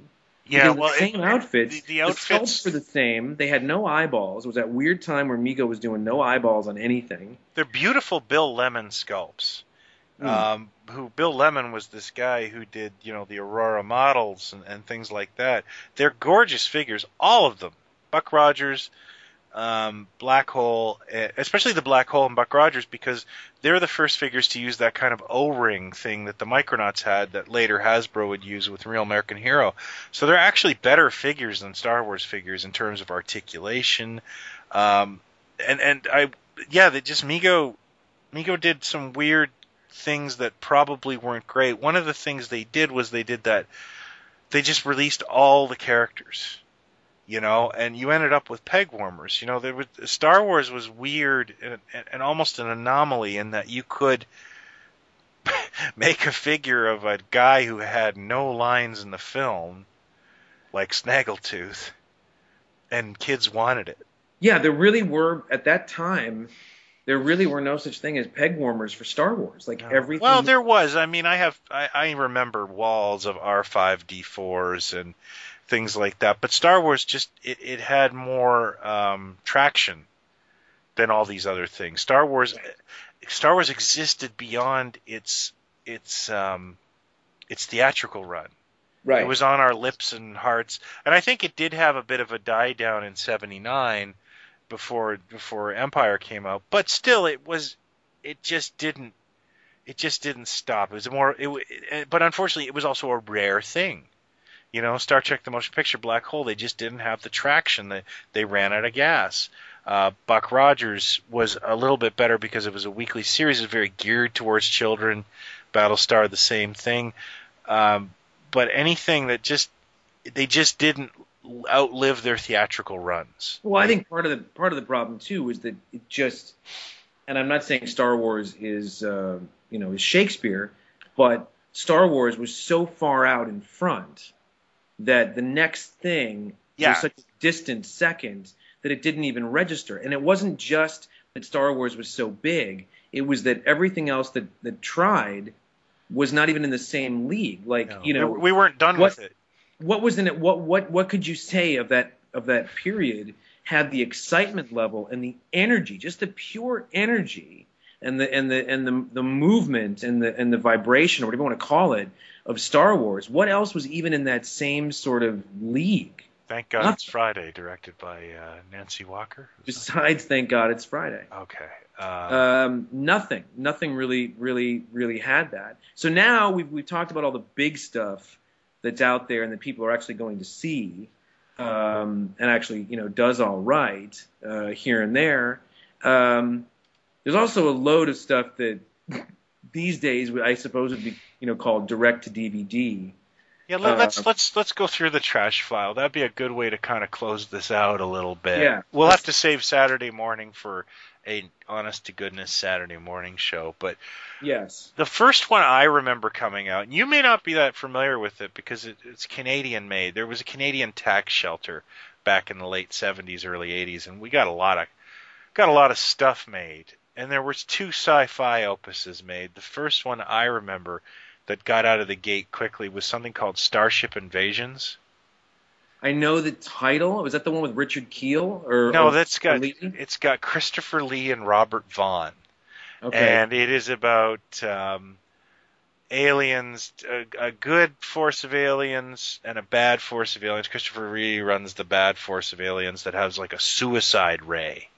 Yeah, the same outfits. The outfits sculpts were the same. They had no eyeballs. It was that weird time where Mego was doing no eyeballs on anything. They're beautiful Bill Lemon sculpts. Bill Lemon was this guy who did, the Aurora models and things like that. They're gorgeous figures, all of them. Buck Rogers, Black Hole, especially the Black Hole and Buck Rogers, because they're the first figures to use that kind of O-ring thing that the Micronauts had that later Hasbro would use with Real American Hero. So they're actually better figures than Star Wars figures in terms of articulation. Mego did some weird things that probably weren't great. One of the things they did was they just released all the characters. And you ended up with peg warmers. Star Wars was weird and almost an anomaly in that you could make a figure of a guy who had no lines in the film, like Snaggletooth, and kids wanted it. Yeah, there really were, at that time, there really were no such thing as peg warmers for Star Wars. Everything. Well, there was. I mean, I remember walls of R5D4s and things like that. But Star Wars it had more traction than all these other things. Star Wars existed beyond its theatrical run. Right. It was on our lips and hearts, and I think it did have a bit of a die down in '79 before Empire came out. But still, it just didn't stop. It was but unfortunately, it was also a rare thing. Star Trek: The Motion Picture, Black Hole, they just didn't have the traction. They ran out of gas. Buck Rogers was a little bit better because it was a weekly series. It was very geared towards children. Battlestar, the same thing. But anything that they just didn't outlive their theatrical runs. Well, I think part of the problem too is that it just, and I'm not saying Star Wars is is Shakespeare, but Star Wars was so far out in front that the next thing was such a distant second that it didn't even register. And it wasn't just that Star Wars was so big; it was that everything else that tried was not even in the same league. We weren't done with it. What was in it? What could you say of that period had the excitement level and the energy, just the pure energy and the movement and the vibration, or whatever you want to call it, of Star Wars? What else was even in that same sort of league? Thank God It's Friday, directed by Nancy Walker. Besides, Thank God It's Friday. Okay. Nothing really had that. So now we've talked about all the big stuff that's out there and that people are actually going to see, and actually does all right here and there. There's also a load of stuff that these days I suppose would be called direct to DVD. Yeah, let's go through the trash file. That'd be a good way to kind of close this out a little bit. Yeah. We'll have to save Saturday morning for a honest-to-goodness Saturday morning show. But yes, the first one I remember coming out, and you may not be that familiar with it because it's Canadian-made. There was a Canadian tax shelter back in the late 70s, early 80s, and we got a lot of stuff made. And there was 2 sci-fi opuses made. The first one I remember that got out of the gate quickly was something called Starship Invasions. I know the title. Was that the one with Richard Kiel? No, it's got Christopher Lee and Robert Vaughn. Okay. And it is about aliens, a good force of aliens and a bad force of aliens. Christopher Lee runs the bad force of aliens that has like a suicide ray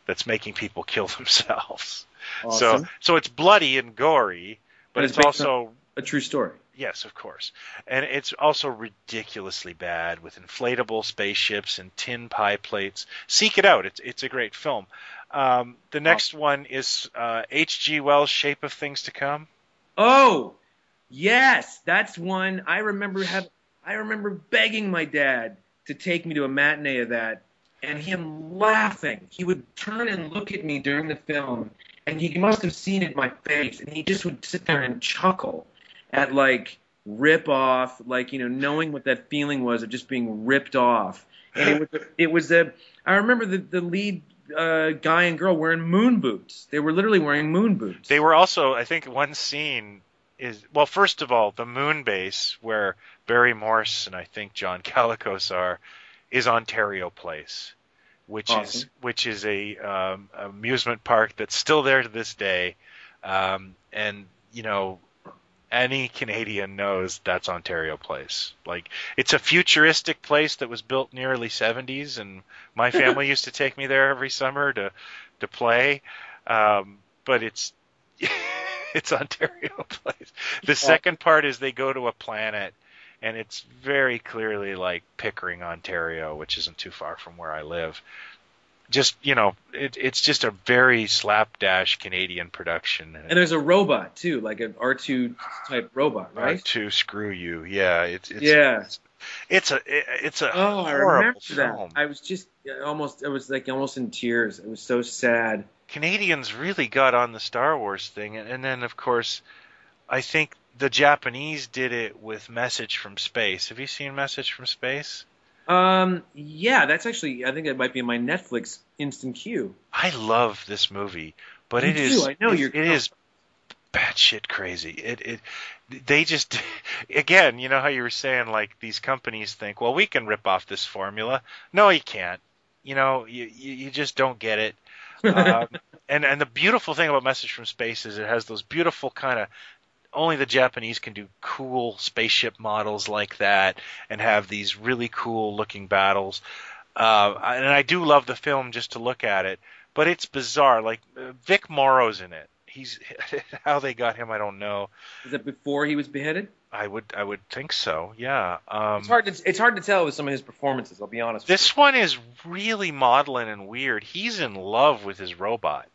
that's making people kill themselves. Awesome. So it's bloody and gory, but it's also a true story. Yes, of course. And it's also ridiculously bad with inflatable spaceships and tin pie plates. Seek it out. It's a great film. The next one is H.G. Wells' Shape of Things to Come. Oh, yes, that's one. I remember begging my dad to take me to a matinee of that, and him laughing. He would turn and look at me during the film, and he must have seen it in my face, and he just would sit there and chuckle at like rip off, like, knowing what that feeling was of just being ripped off. And I remember the lead guy and girl wearing moon boots. They were literally wearing moon boots. They were also, I think one scene is, well, first of all, the moon base where Barry Morse and I think John Calicos are, is Ontario Place, which is a amusement park that's still there to this day. And, any Canadian knows that's Ontario Place. Like, it's a futuristic place that was built in the early 70s, and my family used to take me there every summer to play. But it's Ontario Place. The second part is they go to a planet, and it's very clearly like Pickering, Ontario, which isn't too far from where I live. Just, it's just a very slapdash Canadian production. And there's a robot, too, like an R2 type robot, right? R2 screw you, yeah. It's a horrible I remember film. That. I was almost in tears. It was so sad. Canadians really got on the Star Wars thing, and then, of course, I think the Japanese did it with Message from Space. Have you seen Message from Space? Yeah, that's actually, I think it might be in my Netflix instant queue. I love this movie, but it is batshit crazy. They just, again, you know how you were saying, like, these companies think, well, we can rip off this formula. No, you can't. You just don't get it. And the beautiful thing about Message from Space is it has those beautiful kind of, only the Japanese can do cool spaceship models like that and have these really cool looking battles. And I do love the film just to look at it, but it's bizarre. Like, Vic Morrow's in it. How they got him, I don't know. Is it before he was beheaded? I would think so. Yeah. It's hard to tell with some of his performances. I'll be honest. This one is really maudlin and weird. He's in love with his robot,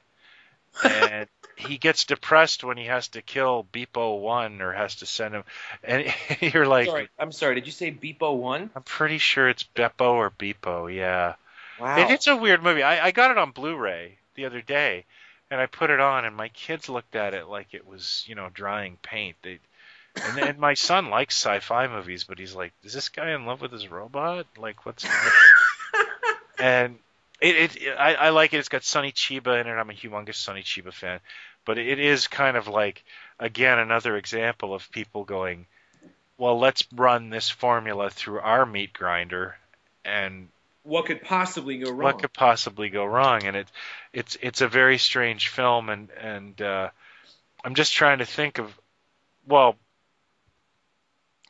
and he gets depressed when he has to kill Beepo 1 or has to send him. And you're like, I'm sorry. Did you say Beepo 1? I'm pretty sure it's Beppo or Beepo. Yeah. Wow. And it's a weird movie. I got it on Blu-ray the other day, and I put it on, and my kids looked at it like it was, drying paint. And my son likes sci-fi movies, but he's like, is this guy in love with his robot? Like, what's going on? And I like it. It's got Sonny Chiba in it. I'm a humongous Sonny Chiba fan. But it is kind of like, again, another example of people going, well, let's run this formula through our meat grinder, and what could possibly go wrong? What could possibly go wrong? And it's a very strange film, and I'm just trying to think of, well,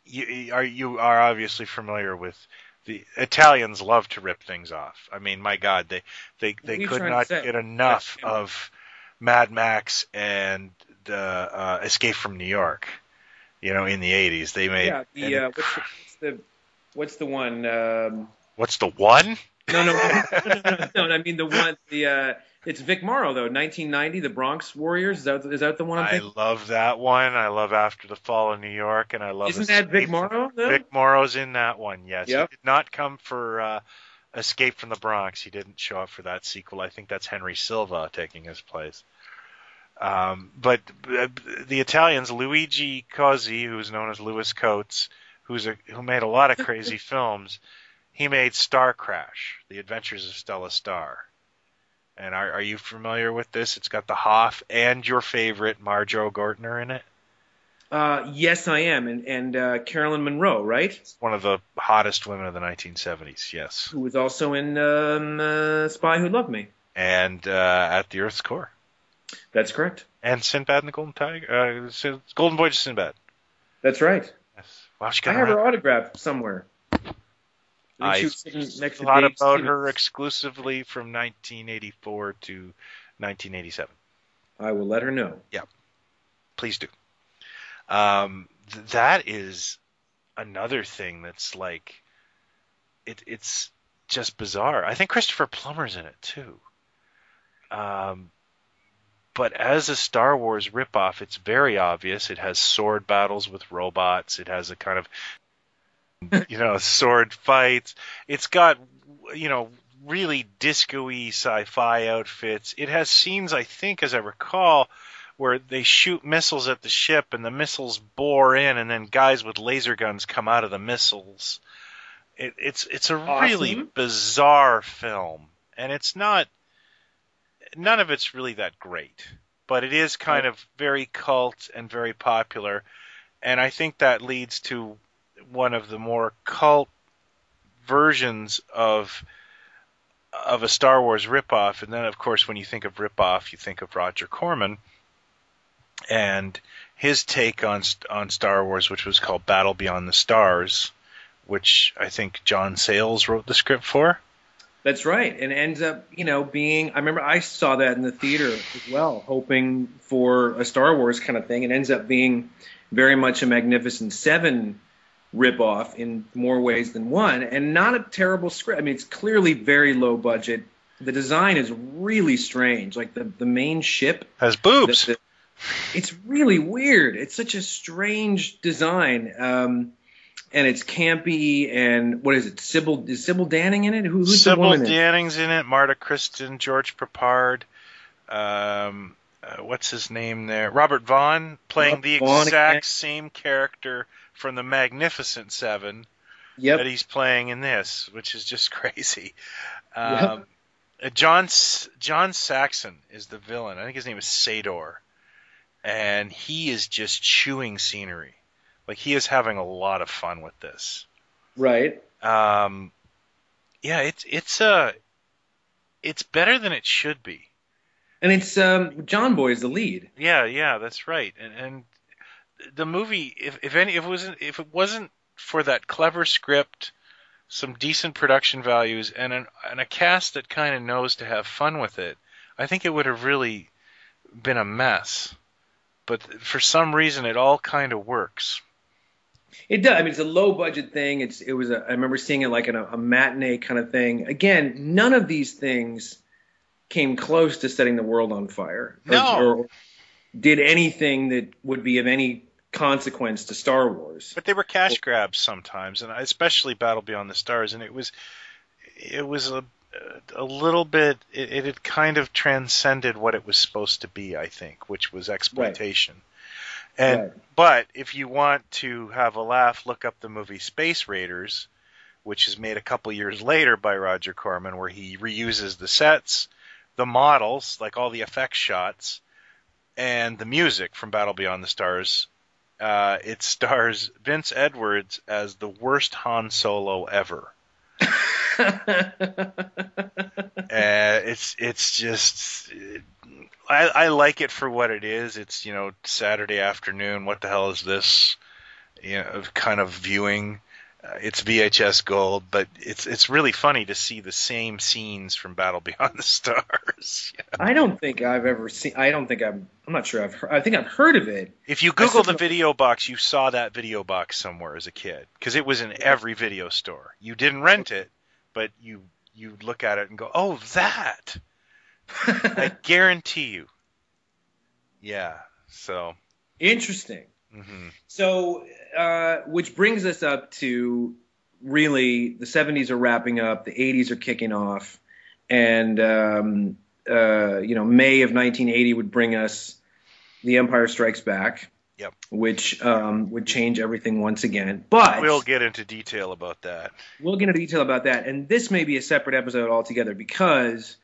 you are obviously familiar with the Italians love to rip things off. I mean, my God, they could not get enough of Mad Max and Escape from New York. In the 80s, they made what's the one? What's the one? No. I mean the one. It's Vic Morrow though. 1990, The Bronx Warriors. Is that the one? I love that one. I love After the Fall of New York, and I love. Isn't that Vic Morrow? Though? Vic Morrow's in that one. Yes. Yep. He did not come for Escape from the Bronx. He didn't show up for that sequel. I think that's Henry Silva taking his place. But the Italians, Luigi Cozzi, who's known as Louis Coates, who made a lot of crazy films, he made Star Crash, The Adventures of Stella Star. And are you familiar with this? It's got the Hoff and your favorite Marjoe Gortner in it. Yes, I am, and Carolyn Monroe, right? One of the hottest women of the 1970s. Yes. Who was also in Spy Who Loved Me. And At the Earth's Core. That's correct. And Sinbad and the Golden Tiger, Golden Voyage of Sinbad. That's right. Yes. Wow, I have her autograph somewhere. I thought about her exclusively from 1984 to 1987. I will let her know. Yeah, please do. That is another thing that's like, it's just bizarre. I think Christopher Plummer's in it too. But as a Star Wars ripoff, it's very obvious. It has sword battles with robots. It has a kind of, sword fights. It's got, really disco-y sci-fi outfits. It has scenes, I think, as I recall, where they shoot missiles at the ship and the missiles bore in, and then guys with laser guns come out of the missiles. It's a really bizarre film, and it's not. None of it's really that great, but it is kind of very cult and very popular, and I think that leads to one of the more cult versions of a Star Wars ripoff. And then, of course, when you think of ripoff, you think of Roger Corman and his take on Star Wars, which was called Battle Beyond the Stars, which I think John Sayles wrote the script for. That's right, and ends up, being. I remember I saw that in the theater as well, hoping for a Star Wars kind of thing. It ends up being very much a Magnificent Seven ripoff in more ways than one, and not a terrible script. I mean, it's clearly very low budget. The design is really strange. Like the main ship has boobs. It's really weird. It's such a strange design. And it's campy, and what is it? Is Sybil Danning in it? Who's the woman? Sybil Danning's in it. Marta Kristen, George Papard. What's his name there? Robert Vaughn playing the exact same character from the Magnificent Seven that he's playing in this, which is just crazy. John Saxon is the villain. I think his name is Sador, and he is just chewing scenery. Like, he is having a lot of fun with this. Right. It's better than it should be. And it's John Boy is the lead. Yeah, that's right. And the movie, if it wasn't for that clever script, some decent production values, and a cast that kind of knows to have fun with it, I think it would have really been a mess. But for some reason, it all kind of works. It does. I mean, it's a low budget thing. I remember seeing it like in a matinee kind of thing. Again, none of these things came close to setting the world on fire. Or did anything that would be of any consequence to Star Wars. But they were cash grabs sometimes, and especially Battle Beyond the Stars. And it was a little bit. It had kind of transcended what it was supposed to be, I think, which was exploitation. Right. But if you want to have a laugh, look up the movie Space Raiders, which is made a couple years later by Roger Corman, where he reuses the sets, the models, like all the effects shots, and the music from Battle Beyond the Stars. It stars Vince Edwards as the worst Han Solo ever. It's just. I like it for what it is. It's, Saturday afternoon. What the hell is this? Kind of viewing. It's VHS gold, but it's really funny to see the same scenes from Battle Beyond the Stars. I don't think I've ever seen. I'm not sure I think I've heard of it. If you Google the video box, you saw that video box somewhere as a kid, because it was in every video store. You didn't rent it, but you look at it and go, "Oh, that." I guarantee you. Yeah. So interesting. Mm-hmm. So, which brings us up to really the 70s are wrapping up, the 80s are kicking off, and May of 1980 would bring us The Empire Strikes Back. Yep. Which would change everything once again. But we'll get into detail about that. And this may be a separate episode altogether because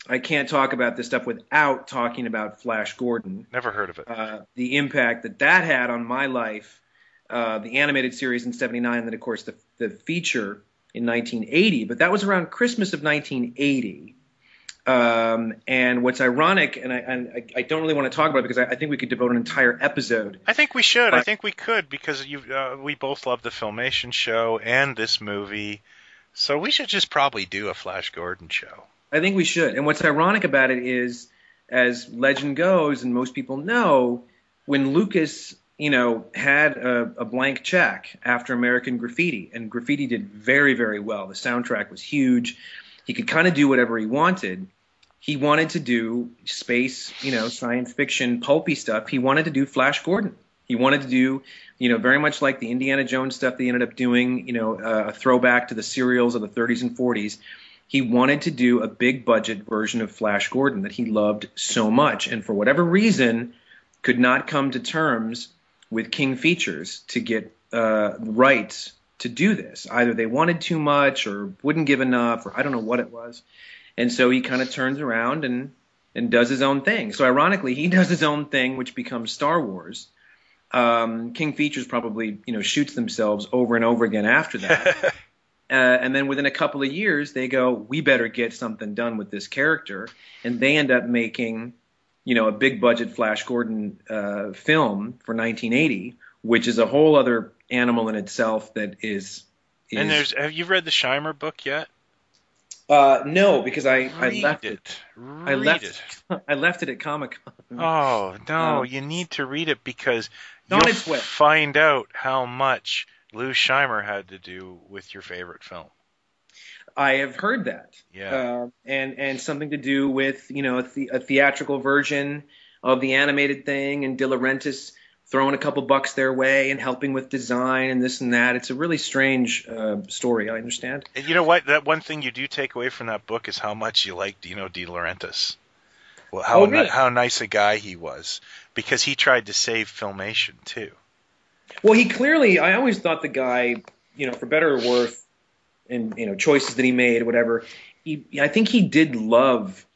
I can't talk about this stuff without talking about Flash Gordon. Never heard of it. The impact that had on my life, the animated series in '79, and then, of course, the feature in 1980. But that was around Christmas of 1980. And what's ironic, and I don't really want to talk about it because I think we could devote an entire episode. I think we should. I think we could because we both love the Filmation show and this movie, so we should just probably do a Flash Gordon show. I think we should. And what's ironic about it is, as legend goes, and most people know, when Lucas, had a blank check after American Graffiti, and Graffiti did very, very well. The soundtrack was huge. He could kind of do whatever he wanted. He wanted to do space, science fiction, pulpy stuff. He wanted to do Flash Gordon. He wanted to do, very much like the Indiana Jones stuff they ended up doing, a throwback to the serials of the 30s and 40s. He wanted to do a big budget version of Flash Gordon that he loved so much, and for whatever reason could not come to terms with King Features to get rights to do this. Either they wanted too much or wouldn't give enough, or I don't know what it was. And so he kind of turns around and does his own thing. So ironically, he does his own thing, which becomes Star Wars. King Features probably, shoots themselves over and over again after that. And then within a couple of years, they go, we better get something done with this character. And they end up making, a big budget Flash Gordon film for 1980, which is a whole other animal in itself that is. And have you read the Scheimer book yet? No, because I left it. I left it at Comic-Con. Oh no, you need to read it because you'll find out how much Lou Scheimer had to do with your favorite film. I have heard that. Yeah. And something to do with a theatrical version of the animated thing, and De Laurentiis throwing a couple bucks their way and helping with design and this and that. It's a really strange story, I understand. And you know what? That one thing you do take away from that book is how much you like De Laurentiis. Well, how nice a guy he was, because he tried to save Filmation too. Well, I always thought the guy, for better or worse, and choices that he made, whatever. I think he did love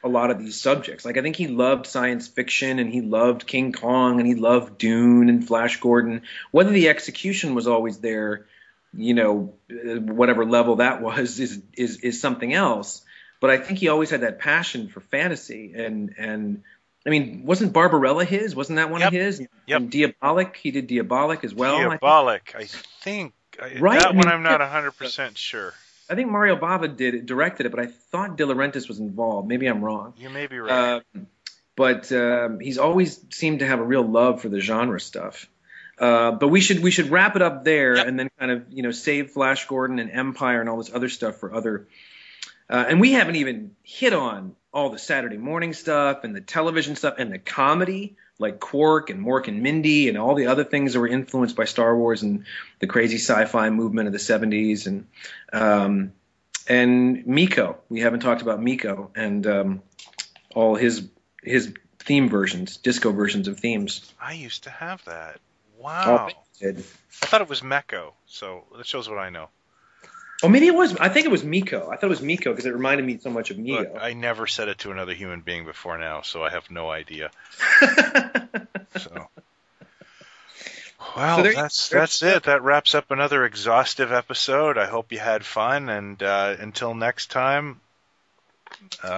a lot of these subjects. Like, I think he loved science fiction, and he loved King Kong, and he loved Dune and Flash Gordon. Whether the execution was always there, whatever level that was, is something else. But I think he always had that passion for fantasy, and I mean, wasn't Barbarella his? Wasn't that one of his? Yep. And Diabolic, he did Diabolic as well. Diabolic, I think. Right? That one I'm not 100% sure. I think Mario Bava directed it, but I thought De Laurentiis was involved. Maybe I'm wrong. You may be right. But he's always seemed to have a real love for the genre stuff. But we should wrap it up there, and then kind of save Flash Gordon and Empire and all this other stuff for other. And we haven't even hit on all the Saturday morning stuff and the television stuff and the comedy, like Quark and Mork and Mindy and all the other things that were influenced by Star Wars and the crazy sci-fi movement of the 70s, and Miko. We haven't talked about Miko and all his theme versions, disco versions of themes. I used to have that. Wow. I thought it was Meko, so that shows what I know. Oh, maybe it was. I think it was Miko. I thought it was Miko because it reminded me so much of Neo. Look, I never said it to another human being before now, so I have no idea. Well, that's it. That wraps up another exhaustive episode. I hope you had fun, and until next time,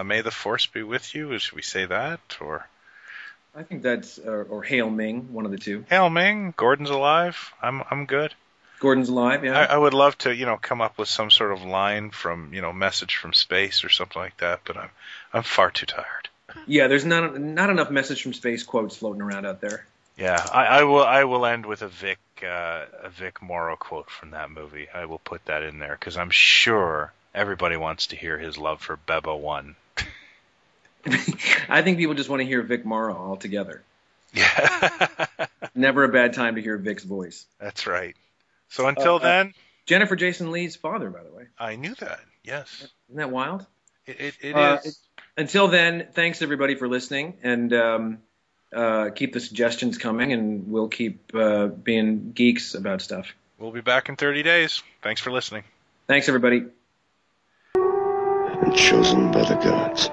may the Force be with you. Should we say that, or? I think that's or Hail Ming, one of the two. Hail Ming. Gordon's alive. I'm good. Gordon's alive, yeah. I would love to, come up with some sort of line from, Message from Space or something like that, but I'm far too tired. Yeah, there's not enough Message from Space quotes floating around out there. Yeah, I will end with a Vic Morrow quote from that movie. I will put that in there because I'm sure everybody wants to hear his love for Beba 1. I think people just want to hear Vic Morrow altogether. Yeah. Never a bad time to hear Vic's voice. That's right. So until then, Jennifer Jason Leigh's father, by the way. I knew that. Yes. Isn't that wild? It is. Until then, thanks everybody for listening, and keep the suggestions coming, and we'll keep being geeks about stuff. We'll be back in 30 days. Thanks for listening. Thanks, everybody. And chosen by the gods.